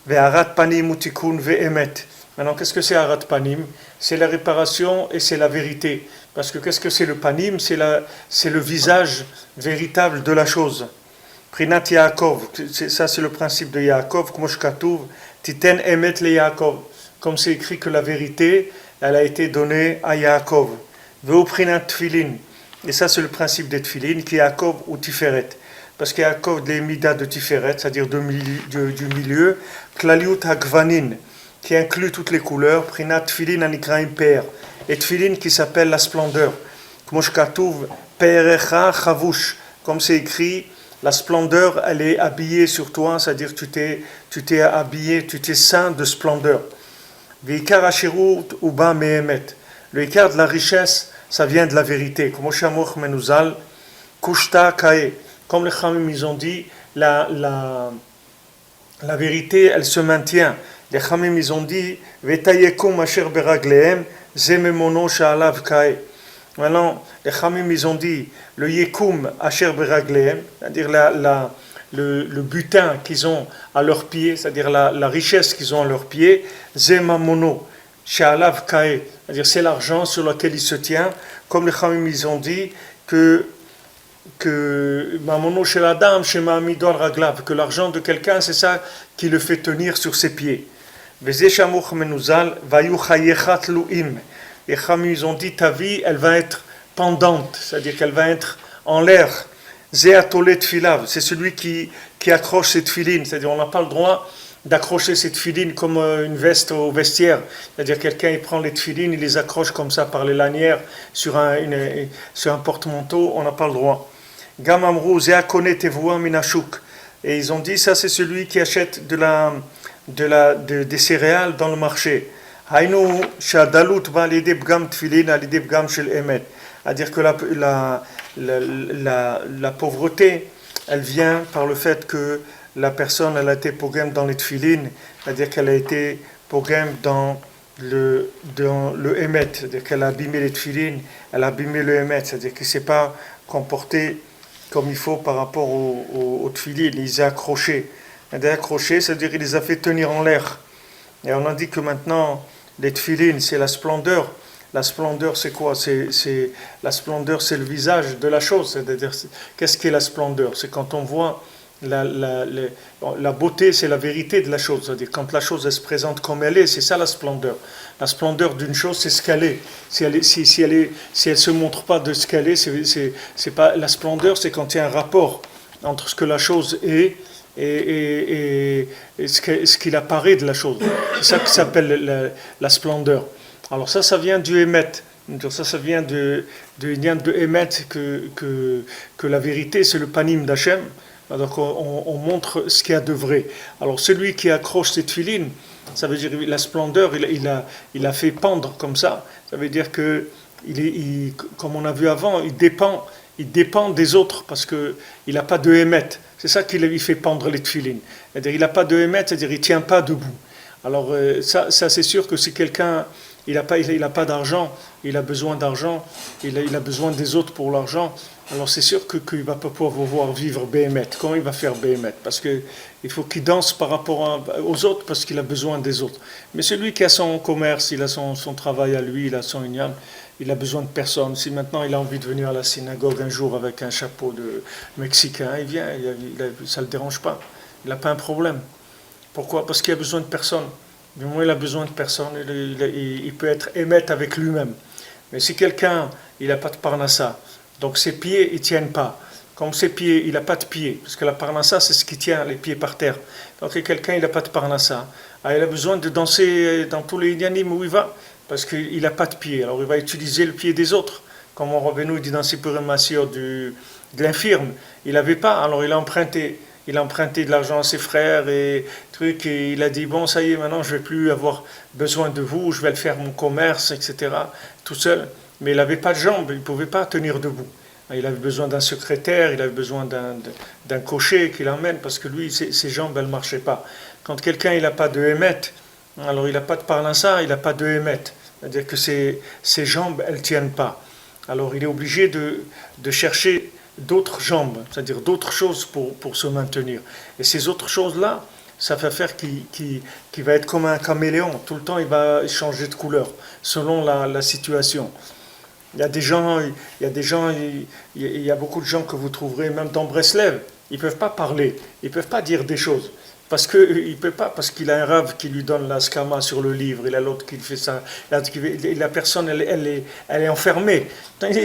Ve'arat panim utikun ve'emet. Maintenant, qu'est-ce que c'est arat panim? C'est la réparation et c'est la vérité. Parce que qu'est-ce que c'est le panim? C'est le visage véritable de la chose. Prinat Yaakov, ça c'est le principe de Yaakov, Titen emet le Yaakov, comme c'est écrit que la vérité, elle a été donnée à Yaakov. Veu prinat tfilin, et ça c'est le principe des tfilin, qui est Yaakov ou Tiferet. Parce qu'il y a Yaakov les midas de Tiferet, c'est-à-dire du milieu, Klaliut hagvanin, qui inclut toutes les couleurs, Prinat tfilin anikraim per, et tfilin qui s'appelle la splendeur. Kmoshkatuv perecha chavush, comme c'est écrit, la splendeur, elle est habillée sur toi, c'est-à-dire tu t'es habillé, tu t'es ceint de splendeur. Le ikar de la richesse, ça vient de la vérité. Comme les Chamim ils ont dit, la vérité, elle se maintient. Les Chamim ils ont dit, maintenant, les Chamim, ils ont dit le yekum asher beraglehem, c'est-à-dire le butin qu'ils ont à leurs pieds, c'est-à-dire la richesse qu'ils ont à leurs pieds, zemamono, she'alav kae, c'est-à-dire c'est l'argent sur lequel il se tient, comme les Chamim, ils ont dit que mamono shel adam shema'amido al raglav, que l'argent de quelqu'un, c'est ça qui le fait tenir sur ses pieds. Veze shamuch menuzal vayu chayechat lu'im. Les Chamim, ils ont dit, ta vie, elle va être pendante, c'est-à-dire qu'elle va être en l'air. Zéatolet filav, c'est celui qui accroche cette filine, c'est-à-dire on n'a pas le droit d'accrocher cette filine comme une veste au vestiaire. C'est-à-dire quelqu'un, il prend les tfilines, il les accroche comme ça par les lanières sur un porte-manteau, on n'a pas le droit. Gamamrou, zéakonet evua minashuk. Et ils ont dit, ça c'est celui qui achète des céréales dans le marché. C'est-à-dire que la pauvreté, elle vient par le fait que la personne elle a été poghem dans les tfilines, c'est-à-dire qu'elle a été poghem dans le émet, c'est-à-dire qu'elle a abîmé les tfilines, elle a abîmé le émet, c'est-à-dire qu'il ne s'est pas comporté comme il faut par rapport aux tfilines, il les a accrochés. C'est-à-dire qu'il les a fait tenir en l'air. Et on a dit que maintenant, les tfilines, c'est la splendeur. La splendeur, c'est quoi? La splendeur, c'est le visage de la chose. C'est-à-dire, qu'est-ce qu'est la splendeur? C'est quand on voit la beauté, c'est la vérité de la chose. C'est-à-dire, quand la chose elle se présente comme elle est, c'est ça la splendeur. La splendeur d'une chose, c'est ce qu'elle est. Si elle se montre pas de ce qu'elle est, c'est pas la splendeur, c'est quand il y a un rapport entre ce que la chose est et ce qu'il apparaît de la chose. C'est ça qui s'appelle la splendeur. Alors ça vient du émet. Donc ça vient de émettre que la vérité, c'est le panim d'Hachem. Donc on montre ce qu'il y a de vrai. Alors celui qui accroche cette filine, ça veut dire la splendeur, il a fait pendre comme ça. Ça veut dire que, comme on a vu avant, il dépend des autres parce qu'il n'a pas de émet. C'est ça qui lui fait pendre les tefilines. C'est-à-dire il n'a pas de émet, c'est-à-dire il ne tient pas debout. Alors ça c'est sûr que si quelqu'un il n'a pas d'argent, il a besoin d'argent, il a besoin des autres pour l'argent, alors c'est sûr qu'il ne va pas pouvoir vivre Béhémet. Comment il va faire Béhémet? Parce qu'il faut qu'il danse par rapport aux autres, parce qu'il a besoin des autres. Mais celui qui a son commerce, il a son travail à lui, il a son union, il a besoin de personne. Si maintenant il a envie de venir à la synagogue un jour avec un chapeau de Mexicain, il vient, ça ne le dérange pas. Il n'a pas un problème. Pourquoi? Parce qu'il a besoin de personne. Du moment où il a besoin de personne, il peut être émettre avec lui-même. Mais si quelqu'un, il n'a pas de parnassa, donc ses pieds, ils ne tiennent pas. Comme ses pieds, il n'a pas de pieds, parce que la parnassa, c'est ce qui tient les pieds par terre. Donc quelqu'un, il n'a pas de parnassa, il a besoin de danser dans tous les idyanim où il va, parce qu'il n'a pas de pieds. Alors il va utiliser le pied des autres. Comme on Rabbeinu dit dans Sipurim Masir de l'infirme, il n'avait pas, alors il a emprunté de l'argent à ses frères et il a dit bon ça y est maintenant je vais plus avoir besoin de vous, je vais le faire mon commerce etc. tout seul, mais il n'avait pas de jambes, il ne pouvait pas tenir debout. Il avait besoin d'un secrétaire, il avait besoin d'un cocher qui l'emmène parce que lui ses jambes elles ne marchaient pas. Quand quelqu'un il n'a pas de hémet, alors il n'a pas de parnassa, il n'a pas de hémet, c'est-à-dire que ses jambes elles ne tiennent pas. Alors il est obligé de chercher d'autres jambes, c'est-à-dire d'autres choses pour se maintenir. Et ces autres choses-là, ça va faire qu'il va être comme un caméléon. Tout le temps, il va changer de couleur selon la situation. Il y a beaucoup de gens que vous trouverez, même dans Breslev, ils ne peuvent pas parler, ils ne peuvent pas dire des choses. Parce qu'il a un rave qui lui donne la skama sur le livre, il a l'autre qui fait ça, la personne elle est enfermée.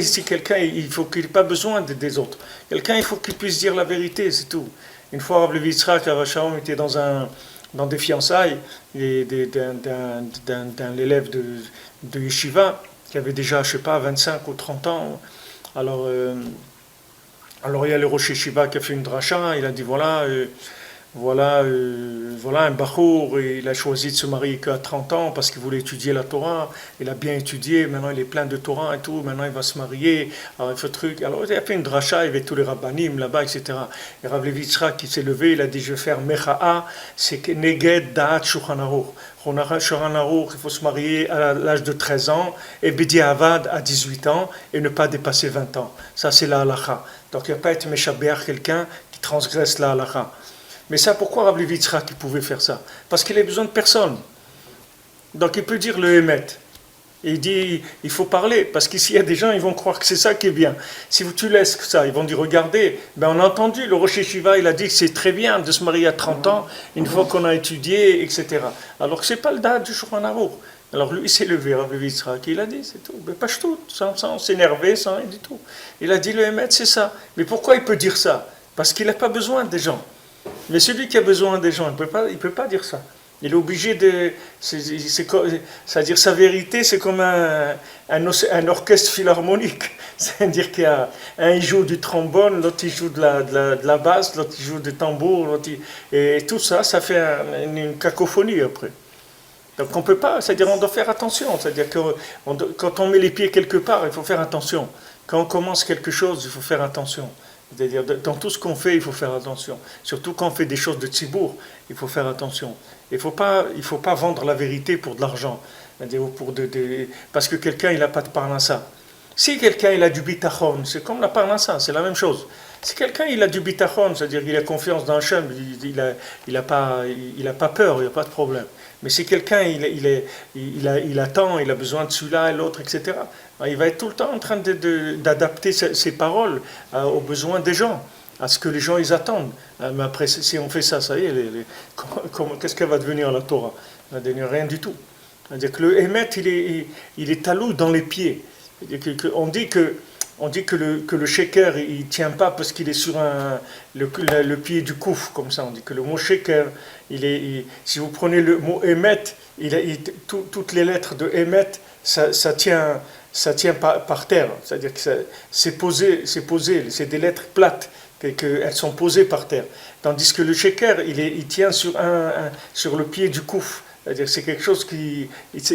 Si quelqu'un, il faut qu'il n'ait pas besoin des autres. Quelqu'un, il faut qu'il puisse dire la vérité, c'est tout. Une fois, Rav Levi Yitzhak à Vachaom était dans des fiançailles d'un élève de Yeshiva qui avait déjà, je ne sais pas, 25 ou 30 ans. Alors il y a le Rosh Yeshiva qui a fait une dracha, il a dit voilà un bachour, il a choisi de se marier qu'à 30 ans parce qu'il voulait étudier la Torah, il a bien étudié, maintenant il est plein de Torah et tout, maintenant il va se marier, alors il fait truc, alors il a fait une dracha, il y avait tous les rabbanim là-bas, etc. Et Rav Levi Yitzhak qui s'est levé, il a dit je vais faire mecha'a, c'est neged da'at Shulchan Aruch. Shulchan Aruch, il faut se marier à l'âge de 13 ans, et Bediavad à 18 ans, et ne pas dépasser 20 ans. Ça c'est la halacha. Donc il n'y a pas être méchabéach quelqu'un qui transgresse la halacha. Mais ça, pourquoi Rav Levi Yitzhak pouvait faire ça? Parce qu'il a besoin de personne. Donc il peut dire le émet. Et il dit, il faut parler, parce qu'ici il y a des gens, ils vont croire que c'est ça qui est bien. Si tu laisses ça, ils vont dire, regardez, on a entendu, le Rosh Yeshiva, il a dit que c'est très bien de se marier à 30 ans, une fois qu'on a étudié, etc. Alors que ce n'est pas le date du Shulchan Aruch. Alors lui, il s'est levé, Rav Levi Yitzhak, il a dit, c'est tout, mais pas tout, sans s'énerver, sans rien du tout. Il a dit, le émet, c'est ça. Mais pourquoi il peut dire ça? Parce qu'il n'a pas besoin des gens. Mais celui qui a besoin des gens, il ne peut pas dire ça. Il est obligé de... C'est-à-dire sa vérité, c'est comme un orchestre philharmonique. C'est-à-dire qu'il y a un il joue du trombone, l'autre il joue de la basse, l'autre il joue du tambour, et tout ça, ça fait une cacophonie après. Donc on ne peut pas, c'est-à-dire on doit faire attention. C'est-à-dire que quand on met les pieds quelque part, il faut faire attention. Quand on commence quelque chose, il faut faire attention. C'est-à-dire, dans tout ce qu'on fait, il faut faire attention. Surtout quand on fait des choses de tzibour, il faut faire attention. Il ne faut pas vendre la vérité pour de l'argent. Parce que quelqu'un, il n'a pas de parnassa. Si quelqu'un, il a du bitachon, c'est comme la parnassa, c'est la même chose. Si quelqu'un, il a du bitachon, c'est-à-dire qu'il a confiance dans Hachem, il n'a pas peur, il n'y a pas de problème. Mais si quelqu'un, il attend, il a besoin de celui-là et l'autre, etc., il va être tout le temps en train d'adapter ses paroles aux besoins des gens, à ce que les gens ils attendent. Mais après, si on fait ça, ça y est, qu'est-ce qu'elle va devenir la Torah? Elle va devenir rien du tout. C'est-à-dire que le émet, il est talou dans les pieds. On dit que le shaker, il ne tient pas parce qu'il est sur le pied du kouf, comme ça. On dit que le mot shaker, si vous prenez le mot émet, toutes les lettres de émet, ça tient ça tient par terre, c'est-à-dire que c'est posé, c'est des lettres plates, qu'elles sont posées par terre. Tandis que le sheker, il tient sur le pied du kouf, c'est-à-dire que c'est quelque chose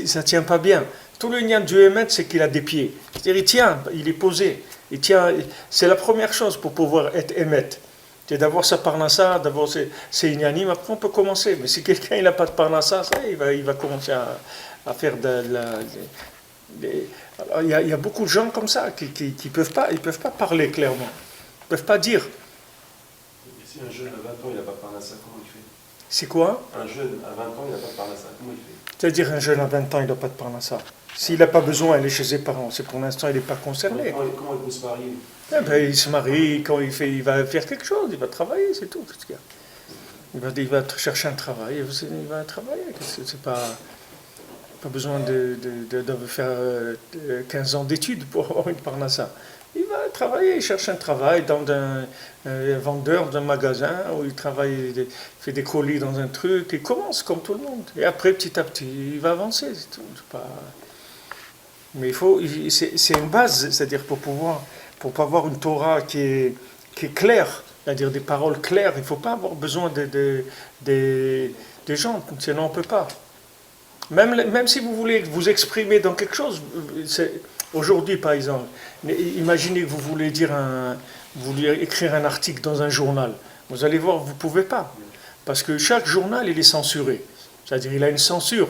ça tient pas bien. Tout le lien du émet, c'est qu'il a des pieds. C'est-à-dire il tient, il est posé. C'est la première chose pour pouvoir être émet. C'est d'avoir sa parnassa, d'avoir ses ignanim, après on peut commencer. Mais si quelqu'un n'a pas de parnassa, il va commencer à faire alors, il y a beaucoup de gens comme ça qui peuvent pas parler clairement. Ils peuvent pas dire. Et si un jeune à 20 ans, il n'a pas de parnassa, comment il fait? C'est quoi? Un jeune à 20 ans, il n'a pas de parnassa, comment il fait? C'est-à-dire un jeune à 20 ans, il n'a pas de parnassa. S'il n'a pas besoin, il est chez ses parents. C'est pour l'instant, il n'est pas concerné. Comment il peut se marier? Eh ben, il se marie, quand il va faire quelque chose, il va travailler, c'est tout. Il va chercher un travail, il va travailler. C'est pas besoin de faire 15 ans d'études pour avoir une parnassa. Il va travailler, il cherche un travail dans un vendeur d'un magasin où il travaille, il fait des colis dans un truc, il commence comme tout le monde. Et après, petit à petit, il va avancer, c'est tout. Mais c'est une base, c'est-à-dire pour pas avoir une Torah qui est claire, c'est-à-dire des paroles claires, il ne faut pas avoir besoin des gens, sinon on ne peut pas. Même si vous voulez vous exprimer dans quelque chose, aujourd'hui par exemple, imaginez que vous voulez écrire un article dans un journal, vous allez voir, vous ne pouvez pas, parce que chaque journal il est censuré, c'est-à-dire il a une censure,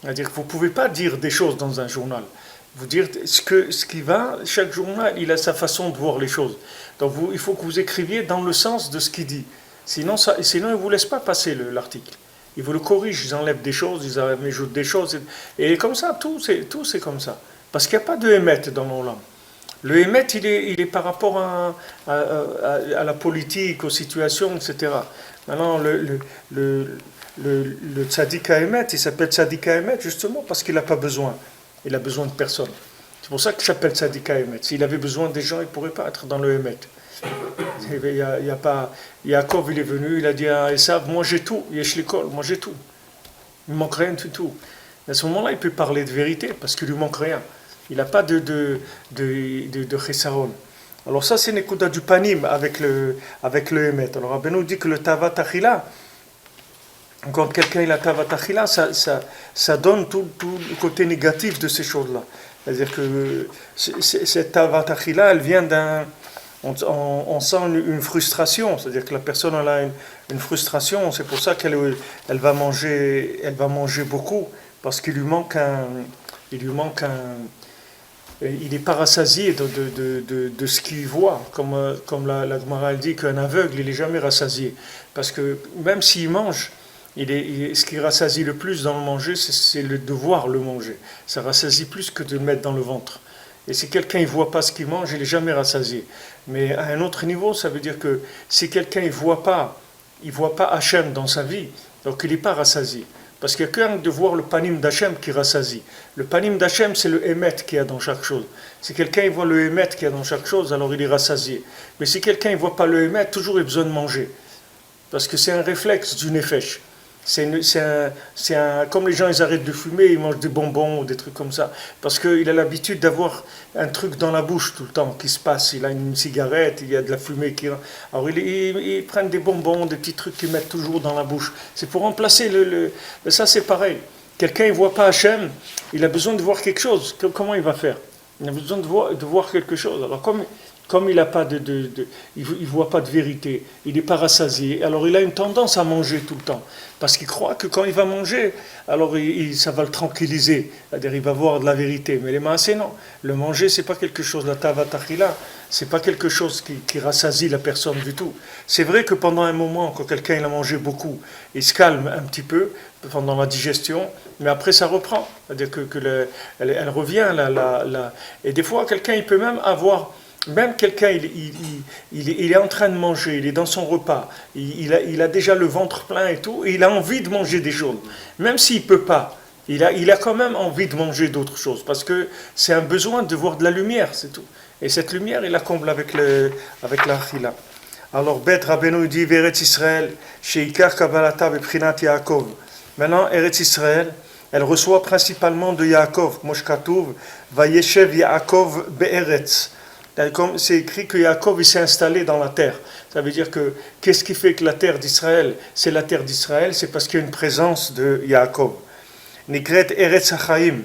c'est-à-dire que vous ne pouvez pas dire des choses dans un journal. Vous dire ce qui va, chaque journal, il a sa façon de voir les choses. Donc il faut que vous écriviez dans le sens de ce qu'il dit. Sinon il ne vous laisse pas passer l'article. Ils vous le corrigent, ils enlèvent des choses, ils ajoutent des choses. Et comme ça, tout c'est comme ça. Parce qu'il n'y a pas de émet dans l'Olam. Le émet, il est par rapport à la politique, aux situations, etc. Maintenant, le tzaddik émet, il s'appelle tzaddik émet justement parce qu'il n'a pas besoin. Il a besoin de personne. C'est pour ça qu'il s'appelle tzaddik émet. S'il avait besoin des gens, il ne pourrait pas être dans le émet. Il y a pas. Yaakov, il est venu, il a dit à Esav, moi j'ai tout, yesh l'école, moi j'ai tout. Il ne manque rien du tout. À ce moment-là, il peut parler de vérité parce qu'il ne lui manque rien. Il n'a pas de chesaron. Alors ça, c'est Nekuda du panim avec le émet. Alors Rabbeinu nous dit que le tavat achila, quand quelqu'un il a tavat achila, ça donne tout le côté négatif de ces choses-là. C'est-à-dire que cette tavat achila, elle vient d'un... On sent une frustration, c'est-à-dire que la personne elle a une frustration, c'est pour ça qu'elle va manger beaucoup, parce qu'il lui manque il n'est pas rassasié de ce qu'il voit, comme la Gemara dit qu'un aveugle il n'est jamais rassasié, parce que même s'il mange, ce qui rassasie le plus dans le manger, c'est le devoir le manger, ça rassasie plus que de le mettre dans le ventre. Et si quelqu'un ne voit pas ce qu'il mange, il n'est jamais rassasié. Mais à un autre niveau, ça veut dire que si quelqu'un ne voit pas Hachem dans sa vie, donc il n'est pas rassasié. Parce qu'il y a qu'un de voir le panim d'Hachem qui rassasie. Le panim d'Hachem, c'est le émet qu'il y a dans chaque chose. Si quelqu'un voit le émet qu'il y a dans chaque chose, alors il est rassasié. Mais si quelqu'un ne voit pas le émet, toujours il a besoin de manger. Parce que c'est un réflexe du nefesh. Comme les gens ils arrêtent de fumer, ils mangent des bonbons ou des trucs comme ça, parce qu'il a l'habitude d'avoir un truc dans la bouche tout le temps qui se passe. Il a une cigarette, il y a de la fumée qui... Alors ils prennent des bonbons, des petits trucs qu'ils mettent toujours dans la bouche. C'est pour remplacer ça c'est pareil. Quelqu'un ne voit pas Hachem, il a besoin de voir quelque chose. Comment il va faire? Il a besoin de voir quelque chose. Alors comme il n'a pas il voit pas de vérité, il n'est pas rassasié, alors il a une tendance à manger tout le temps. Parce qu'il croit que quand il va manger, alors ça va le tranquilliser. C'est-à-dire il va voir de la vérité. Mais les maasé, non. Le manger, c'est pas quelque chose, la tavat achila, c'est pas quelque chose qui rassasie la personne du tout. C'est vrai que pendant un moment, quand quelqu'un il a mangé beaucoup, il se calme un petit peu pendant la digestion, mais après ça reprend. C'est-à-dire elle revient. Et des fois, quelqu'un il peut même avoir... Même quelqu'un, il est en train de manger, il est dans son repas, il a déjà le ventre plein et tout, et il a envie de manger des choses. Même s'il ne peut pas, il a quand même envie de manger d'autres choses, parce que c'est un besoin de voir de la lumière, c'est tout. Et cette lumière, il la comble avec la chila. Alors, Beth Rabbeinu dit, Eretz Israël, Sheikar Kabbalata Beprinat Yaakov. Maintenant, Eretz Israël, elle reçoit principalement de Yaakov. Moshkatouv, Vayeshev Yaakov Be'eretz. Comme c'est écrit que Yaakov il s'est installé dans la terre. Ça veut dire que qu'est-ce qui fait que la terre d'Israël, c'est la terre d'Israël? C'est parce qu'il y a une présence de Yaakov. Nikret Eretz Hachaim.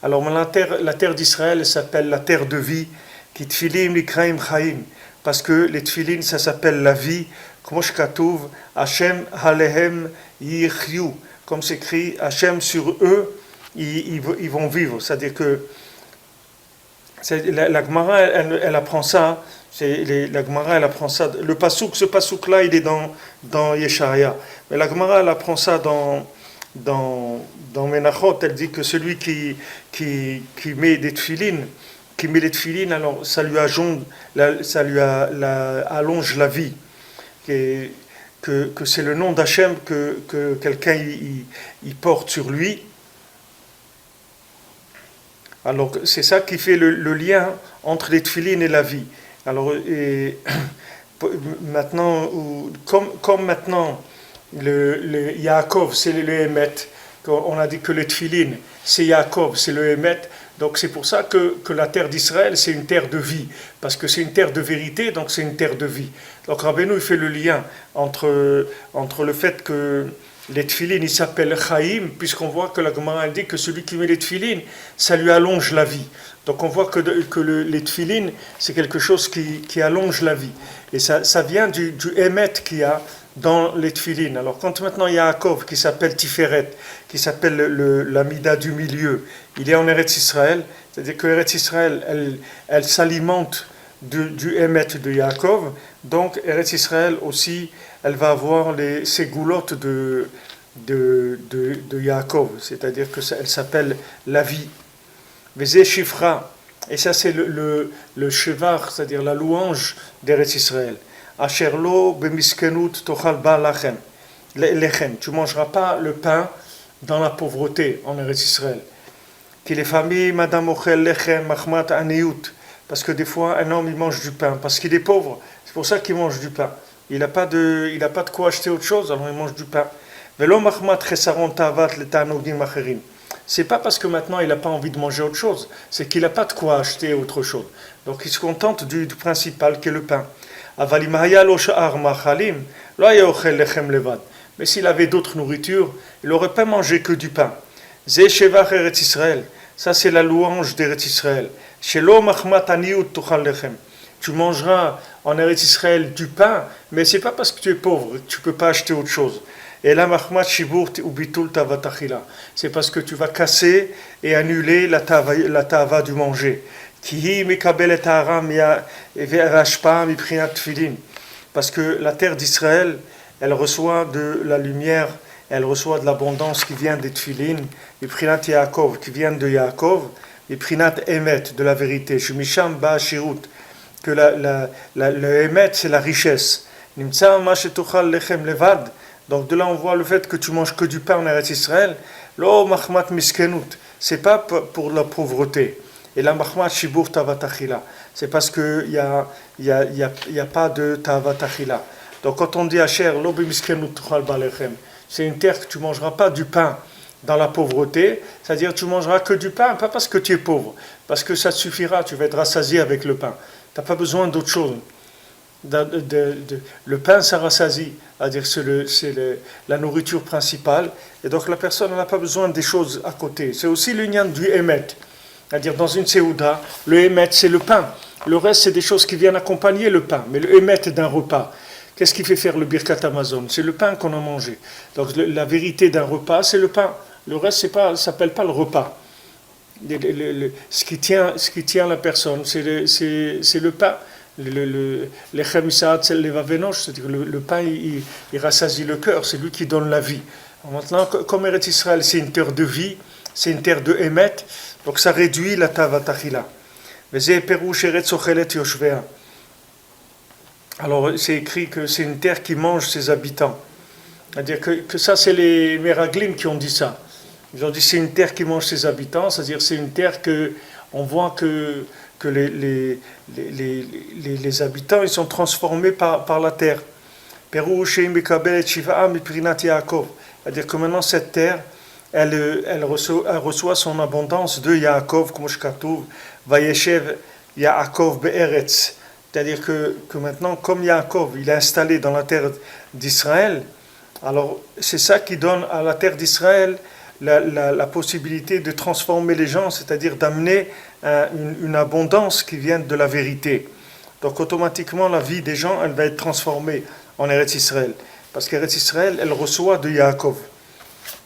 Alors la terre d'Israël s'appelle la terre de vie. Ki tfilim likraim chaim. Parce que les tfilin, ça s'appelle la vie. Kmoshkatouv, Hashem halehem yichyu. Comme c'est écrit, Hashem sur eux, ils vont vivre. C'est-à-dire que la Gemara, elle apprend ça. La Gemara, elle apprend ça. Ce pasouk-là, il est dans Yesharia. Mais la Gemara, elle apprend ça dans Menachot. Elle dit que celui qui met des tefilines, alors ça lui allonge la vie. Que c'est le nom d'Hachem que quelqu'un il porte sur lui. Alors c'est ça qui fait le lien entre les tefilines et la vie. Alors maintenant, comme maintenant le Yaakov c'est le Emet, on a dit que les tefilines c'est Yaakov, c'est le Emet. Donc c'est pour ça que la terre d'Israël, c'est une terre de vie, parce que c'est une terre de vérité, donc c'est une terre de vie. Donc Rabbeinu il fait le lien entre le fait que les tefilines, ils s'appellent Chaim, puisqu'on voit que la Gemara dit que celui qui met les tefilines, ça lui allonge la vie. Donc on voit que les tefilines, c'est quelque chose qui allonge la vie. Et ça vient du Emet qu'il y a dans les tefilines. Alors quand maintenant il y a Yaakov qui s'appelle Tiferet, qui s'appelle la Mida du milieu, il est en Eretz Israël, c'est-à-dire que Eretz Israël, elle s'alimente du Emet de Yaakov, donc Eretz Israël aussi, elle va avoir ces goulottes de Yaakov, c'est-à-dire qu'elle s'appelle la vie. Vezé Shifra, et ça c'est le chevar, c'est-à-dire la louange d'Eretz Israël. Asherlo bemiskenut tochal ba lachem. Lechem, tu ne mangeras pas le pain dans la pauvreté en Eretz Israël. Qui les familles, madame ochel lechem machmat aniyut. Parce que des fois, un homme, il mange du pain. Parce qu'il est pauvre, c'est pour ça qu'il mange du pain. Il n'a pas de quoi acheter autre chose, alors il mange du pain. Velo machmat chesaron tavat letanogim acherim. C'est pas parce que maintenant il n'a pas envie de manger autre chose, c'est qu'il n'a pas de quoi acheter autre chose. Donc il se contente du principal qui est le pain. Mais s'il avait d'autres nourritures, il n'aurait pas mangé que du pain. Ça c'est la louange d'Eretz Israël. Tu mangeras en Eretz Israël du pain, mais c'est pas parce que tu es pauvre que tu ne peux pas acheter autre chose. Et la mahmat shibur ou bitul tavatachila, c'est parce que tu vas casser et annuler la tava du manger. Parce que la terre d'Israël, elle reçoit de la lumière, elle reçoit de l'abondance qui vient des tefilin, Miprinat Yaakov, qui vient de Yaakov, Miprinat Emet, de la vérité, Shumisham Ba'ashirut, que le Emet, c'est la richesse. Nimtsa ma shetuchal lechem levad. Donc de là on voit le fait que tu manges que du pain en Eretz Israël, lo machmat miskenut, c'est pas pour la pauvreté. Et la machmat shibur tavatachila, c'est parce que il y a pas de tavatachila. Donc quand on dit Asher lo bimiskenut tuchal balechem, c'est une terre que tu mangeras pas du pain dans la pauvreté, c'est-à-dire tu mangeras que du pain, pas parce que tu es pauvre, parce que ça te suffira, tu vas être rassasié avec le pain. Tu n'as pas besoin d'autre chose. Le pain, ça rassasie, c'est-à-dire c'est la nourriture principale, et donc la personne n'a pas besoin des choses à côté. C'est aussi l'union du Emet, c'est-à-dire dans une Séouda, le Emet c'est le pain, le reste c'est des choses qui viennent accompagner le pain, mais le Emet d'un repas. Qu'est-ce qui fait faire le Birkat Amazon? C'est le pain qu'on a mangé. Donc la vérité d'un repas, c'est le pain. Le reste, ça s'appelle pas le repas. Ce qui tient la personne, c'est le pain. Les chemisaat, c'est les vavenosh, c'est-à-dire le pain, il rassasie le cœur, c'est lui qui donne la vie. Alors maintenant, comme Eretz Israël, c'est une terre de vie, c'est une terre de émet, donc ça réduit la tavatachila. Alors c'est écrit que c'est une terre qui mange ses habitants. C'est-à-dire que ça, c'est les Meraglim qui ont dit ça. Ils ont dit c'est une terre qui mange ses habitants, c'est-à-dire c'est une terre que on voit que les habitants ils sont transformés par la terre. C'est-à-dire que maintenant cette terre, elle reçoit son abondance de Yaakov, comme Shkatouv, Vayeshev Yaakov Be'eretz. C'est-à-dire que maintenant, comme Yaakov, il est installé dans la terre d'Israël, alors c'est ça qui donne à la terre d'Israël la possibilité de transformer les gens, c'est-à-dire d'amener une abondance qui vient de la vérité. Donc automatiquement, la vie des gens, elle va être transformée en Eretz Israël. Parce qu'Eretz Israël, elle reçoit de Yaakov.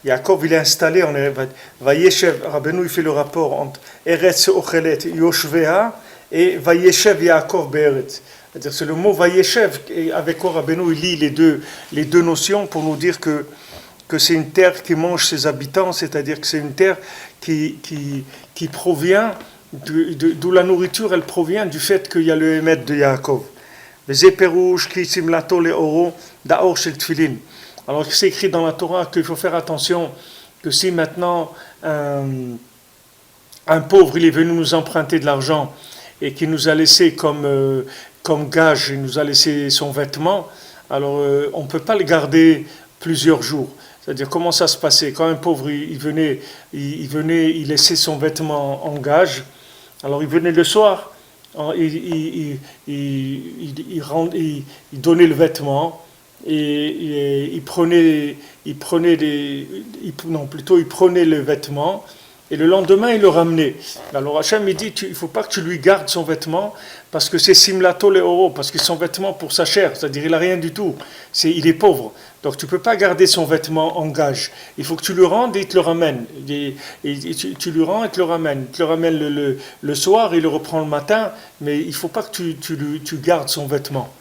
Yaakov, il est installé en Eretz. Vayeshev, Rabbeinu, il fait le rapport entre Eretz Ochelet Yoshvea et Vayeshev Yaakov Be'eretz. C'est-à-dire, c'est le mot Vayeshev, avec quoi Rabbeinu, il lit les deux notions pour nous dire que c'est une terre qui mange ses habitants, c'est-à-dire que c'est une terre qui provient, d'où la nourriture, elle provient du fait qu'il y a le Hémet de Yaakov. Alors c'est écrit dans la Torah qu'il faut faire attention que si maintenant un pauvre il est venu nous emprunter de l'argent et qu'il nous a laissé comme gage, il nous a laissé son vêtement, alors on ne peut pas le garder plusieurs jours. C'est-à-dire comment ça se passait quand un pauvre il venait, il laissait son vêtement en gage. Alors il venait le soir, il donnait le vêtement et il prenait le vêtement et le lendemain il le ramenait. Alors Hachem il dit il ne faut pas que tu lui gardes son vêtement parce que c'est simlato le oro, parce que son vêtement pour sa chair, c'est-à-dire il n'a rien du tout, il est pauvre. Donc tu ne peux pas garder son vêtement en gage. Il faut que tu le rendes et il te le ramène. Tu lui rends et te le ramène. Il te le ramène le soir, il le reprend le matin, mais il ne faut pas que tu gardes son vêtement.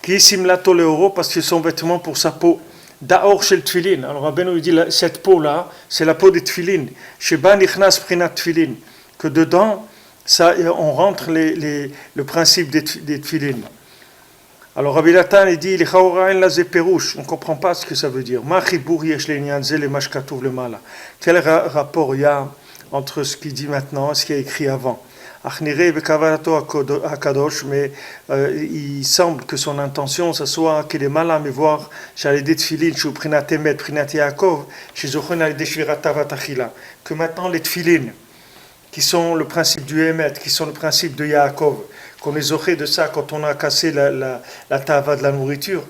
Qui simlato le oro, parce que son vêtement pour sa peau. Daor chez le tfilin. Alors Rabbeinu dit cette peau-là, c'est la peau des tfilin. Sheba nichnas prinat tfilin. Que dedans, ça, on rentre le principe des tfilin. Alors Rabbi Natan il dit on ne comprend pas ce que ça veut dire. Quel rapport il y a entre ce qu'il dit maintenant et ce qui est écrit avant? Mais il semble que son intention ce soit qu'il est mal à me voir que maintenant les tfilin qui sont le principe du Hémet, qui sont le principe de Yaakov, qu'on les aurait de ça quand on a cassé la tava de la nourriture,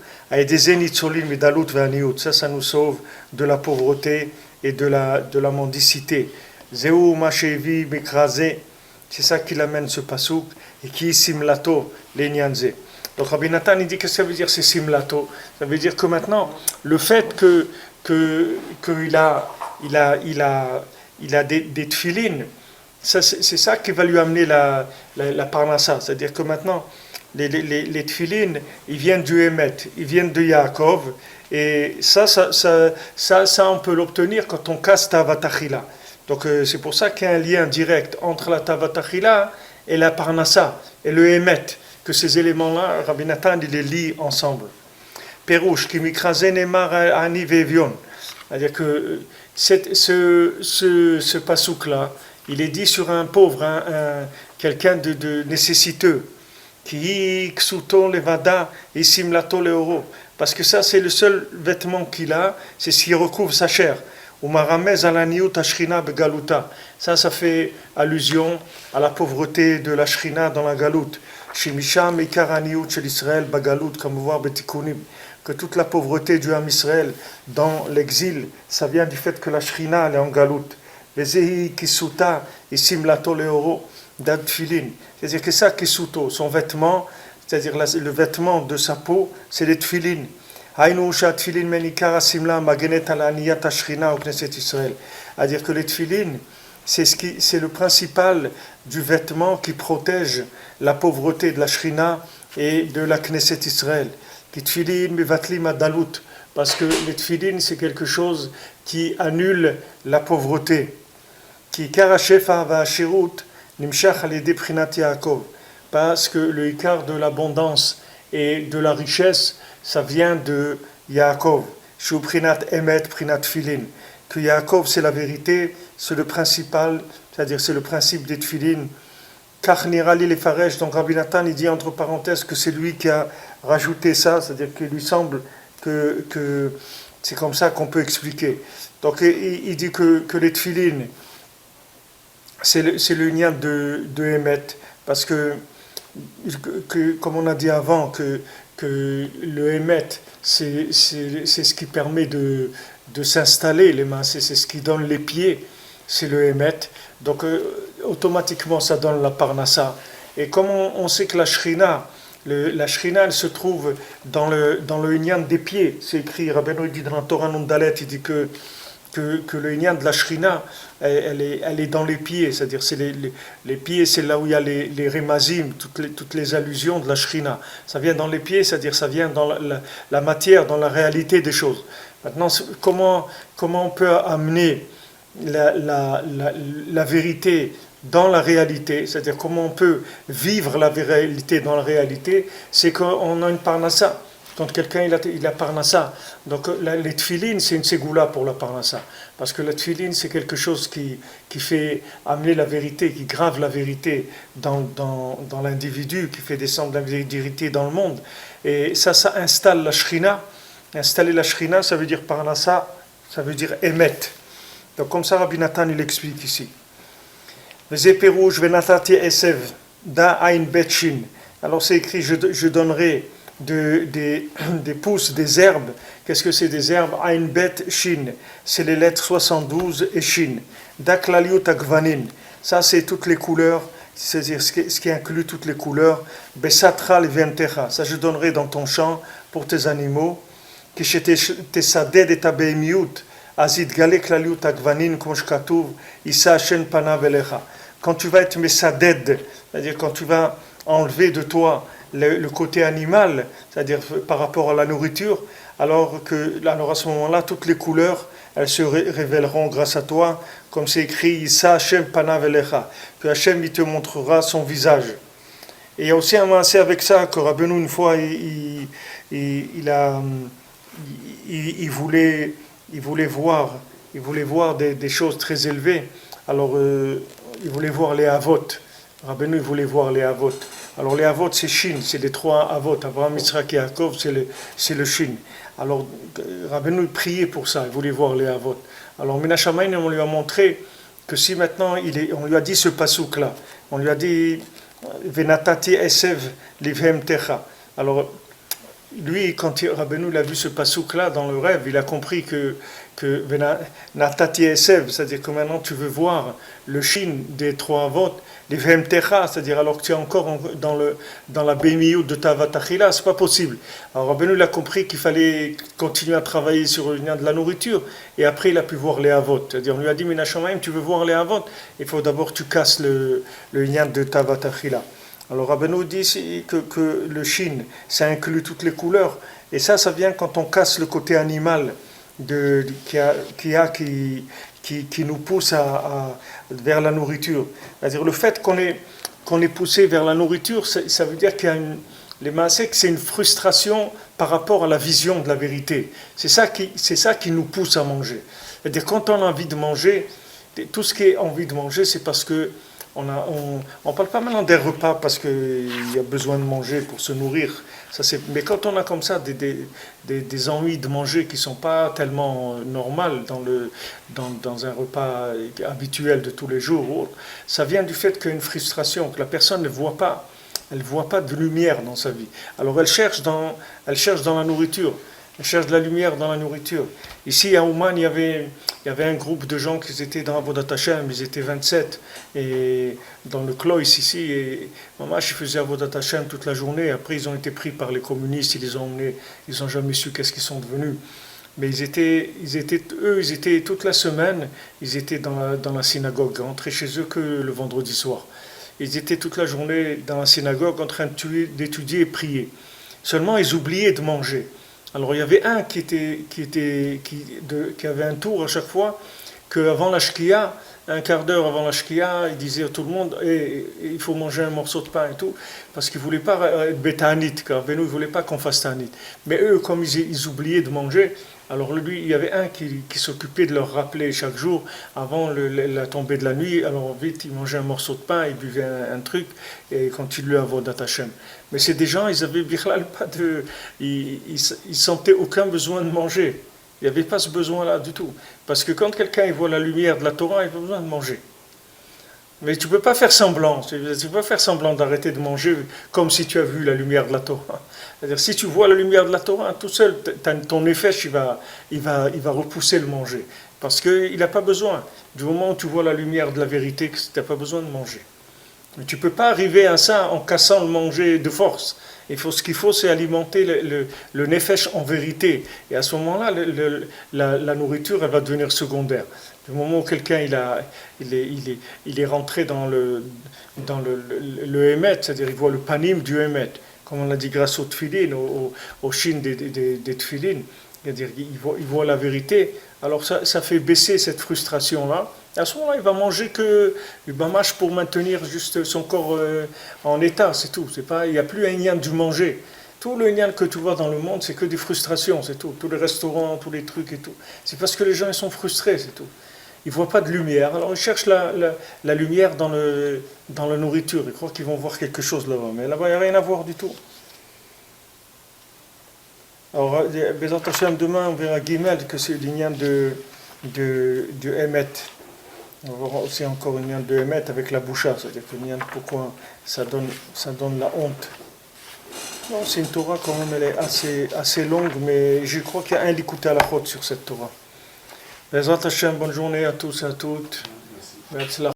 ça nous sauve de la pauvreté et de la mendicité. Zéou Machevi Mikrazé, c'est ça qui l'amène ce pasouk, et qui simlato les nyanze. Donc Rabbi Natan il dit que ça veut dire c'est simlato, ça veut dire que maintenant le fait qu'il a des tfilines, c'est ça qui va lui amener la parnassa. C'est-à-dire que maintenant, les tfilines, ils viennent du Hémet, ils viennent de Yaakov, et ça on peut l'obtenir quand on casse Tavatachila. Donc c'est pour ça qu'il y a un lien direct entre la Tavatachila et la parnassa, et le Hémet, que ces éléments-là, Rabbi Natan, il les lie ensemble. Perouche, qui mikrazen emar ani vevion. C'est-à-dire que ce pasouk-là, il est dit sur un pauvre, quelqu'un de nécessiteux, qui ksuton levada et simlato le oro, parce que ça c'est le seul vêtement qu'il a, c'est ce qui recouvre sa chair. Umaramez alaniut ashrina begaluta. Ça fait allusion à la pauvreté de la shrina dans la galoute. Shimisham ikaraniut shel Israël bagalut, comme vous voyez betikunim, que toute la pauvreté du Ham Israël dans l'exil, ça vient du fait que la shrina elle est en galoute. Vezehi kisuta isimlato leoro d'adfilin. C'est-à-dire que ça kisuto, son vêtement, c'est-à-dire le vêtement de sa peau, c'est les tfilin. Hainu shatfilin menikara simla magenet alaniyat ashrina au Knesset Israël. C'est-à-dire que les tfilin, c'est le principal du vêtement qui protège la pauvreté de la shrina et de la Knesset Israël. Qui tfilin mevatlim adalut, parce que les tfilin c'est quelque chose qui annule la pauvreté. Qui karashefa va shirut nimshach alidei prinat Yaakov, parce que le écart de l'abondance et de la richesse, ça vient de Yaakov. Shu prinat emet prinat filin. Que Yaakov c'est la vérité, c'est le principal, c'est-à-dire c'est le principe des tfilin. Kach nirali les faresh. Donc Rabbi Natan il dit entre parenthèses que c'est lui qui a rajouté ça, c'est-à-dire qu'il lui semble que C'est comme ça qu'on peut expliquer. Donc il dit que les tefilines, c'est le lien de Emet, parce que, comme on a dit avant, que le Emet, c'est ce qui permet de s'installer, les mains, c'est ce qui donne les pieds, c'est le Emet. Donc automatiquement, ça donne la Parnassa. Et comme on sait que la Shrina, elle se trouve dans le Inyan des pieds. C'est écrit, Rabbeinu dit dans la Torah Nundalet, il dit que le Inyan de la Shrina, elle est dans les pieds, c'est-à-dire c'est les pieds, c'est là où il y a les remazim, toutes les allusions de la Shrina. Ça vient dans les pieds, c'est-à-dire ça vient dans la matière, dans la réalité des choses. Maintenant, comment on peut amener la vérité dans la réalité, c'est-à-dire comment on peut vivre la réalité dans la réalité, c'est qu'on a une parnassa. Quand quelqu'un il a parnassa, donc les tefilines c'est une ségoula pour la parnassa, parce que la tefilin c'est quelque chose qui fait amener la vérité, qui grave la vérité dans l'individu, qui fait descendre la vérité dans le monde, et ça installe la shrina. Installer la shrina, ça veut dire parnassa, ça veut dire émettre. Donc comme ça Rabbi Nathan il explique ici. Alors c'est écrit, je donnerai des pousses, des herbes. Qu'est-ce que c'est des herbes? Ain bet shin, c'est les lettres 72 et shin. Daklaliut agvanin, ça c'est toutes les couleurs, c'est-à-dire ce qui inclut toutes les couleurs. Besatra leventecha, ça je donnerai dans ton champ pour tes animaux. Kishete tesaded et tabeimiut. Azid galek laliut agvanin, comme shkatuv, isa shen panav elecha. Quand tu vas être mesaded, c'est-à-dire quand tu vas enlever de toi le côté animal, c'est-à-dire par rapport à la nourriture, alors à ce moment-là, toutes les couleurs, elles se révéleront grâce à toi, comme c'est écrit, Issa Hashem panav elecha, que Hashem il te montrera son visage. Et il y a aussi un maasé avec ça, que Rabbeinu une fois, il voulait voir des choses très élevées. Alors, il voulait voir les avot. Rabbeinu, il voulait voir les avot. Alors, les avot, c'est Shin, c'est les trois avot. Abraham, Yitzhak et Yaakov, c'est le Shin. Alors, Rabbeinu priait pour ça, il voulait voir les avot. Alors, Minashamayim, on lui a montré que si maintenant, on lui a dit ce pasouk-là, on lui a dit Venatati esev livhem techa. Alors, lui, quand Rabbeinu a vu ce pasouk-là dans le rêve, il a compris que Natati Esev, c'est-à-dire que maintenant tu veux voir le shin des trois avot, les Vemtecha, c'est-à-dire alors que tu es encore dans la bémiyut de ta vatachila, c'est pas possible. Alors Rabbeinu a compris qu'il fallait continuer à travailler sur le lien de la nourriture, et après il a pu voir les avot. C'est-à-dire on lui a dit, Minashamayim, tu veux voir les avot, il faut d'abord que tu casses le lien de ta vatachila. Alors Rabbeinu dit que le shin, ça inclut toutes les couleurs, et ça vient quand on casse le côté animal qui nous pousse vers la nourriture. C'est-à-dire le fait qu'on est poussé vers la nourriture, ça veut dire qu'il y a les maasek, c'est une frustration par rapport à la vision de la vérité. C'est ça qui nous pousse à manger. C'est-à-dire quand on a envie de manger, tout ce qui est envie de manger, c'est parce que on parle pas maintenant des repas parce qu'il y a besoin de manger pour se nourrir. Mais quand on a comme ça des envies de manger qui ne sont pas tellement normales dans un repas habituel de tous les jours, ça vient du fait qu'il y a une frustration, que la personne ne voit pas. Elle ne voit pas de lumière dans sa vie. Alors elle cherche dans la nourriture. Elle cherche de la lumière dans la nourriture. Ici à Ouman, il y avait un groupe de gens qui étaient dans Avodat Hashem, ils étaient 27, et dans le Klois ici, et maman, je faisais Avodat Hashem toute la journée. Après, ils ont été pris par les communistes, ils les ont emmenés, ils n'ont jamais su qu'est-ce qu'ils sont devenus. Mais ils étaient toute la semaine, ils étaient dans la synagogue, rentrés chez eux que le vendredi soir. Ils étaient toute la journée dans la synagogue en train d'étudier et prier. Seulement, ils oubliaient de manger. Alors il y avait un qui avait un tour à chaque fois, qu'avant la shkia, un quart d'heure avant la shkia, il disait à tout le monde il faut manger un morceau de pain et tout, parce qu'il ne voulait pas être bétanit, car Beno ne voulait pas qu'on fasse tanit. Mais eux, comme ils oubliaient de manger, alors lui, il y avait un qui s'occupait de leur rappeler chaque jour, avant la tombée de la nuit, alors vite, il mangeait un morceau de pain, il buvait un truc, et continuait à Avodat Hashem. Mais c'est des gens, ils avaient pas ils sentaient aucun besoin de manger. Il n'y avait pas ce besoin-là du tout. Parce que quand quelqu'un il voit la lumière de la Torah, il n'a pas besoin de manger. Mais tu ne peux pas faire semblant. Tu ne peux pas faire semblant d'arrêter de manger comme si tu as vu la lumière de la Torah. C'est-à-dire, si tu vois la lumière de la Torah, tout seul, ton effet, il va repousser le manger. Parce qu'il n'a pas besoin. Du moment où tu vois la lumière de la vérité, tu n'as pas besoin de manger. Mais tu ne peux pas arriver à ça en cassant le manger de force. Ce qu'il faut, c'est alimenter le nefesh en vérité. Et à ce moment-là, la nourriture, elle va devenir secondaire. Du moment où quelqu'un il est rentré dans le émet, c'est-à-dire il voit le panim du émet, comme on l'a dit grâce au tfilin, au shin des tfilin, c'est-à-dire il voit la vérité, alors ça fait baisser cette frustration-là. À ce moment-là, il va manger que du bamash pour maintenir juste son corps en état, c'est tout. Il n'y a plus un lien du manger. Tout le lien que tu vois dans le monde, c'est que des frustrations, c'est tout. Tous les restaurants, tous les trucs et tout. C'est parce que les gens ils sont frustrés, c'est tout. Ils ne voient pas de lumière. Alors ils cherchent la lumière dans la nourriture. Ils croient qu'ils vont voir quelque chose là-bas. Mais là-bas, il n'y a rien à voir du tout. Alors, Bezat Hashem, demain, on verra Gimel, que c'est l'ignan de Emet. On va voir aussi encore une lien de Emet avec la boucha. C'est-à-dire que lien, pourquoi ça donne la honte. Non, c'est une Torah quand même, elle est assez longue, mais je crois qu'il y a un Likuté à la Chod sur cette Torah. Bezat Hashem, bonne journée à tous et à toutes. Merci.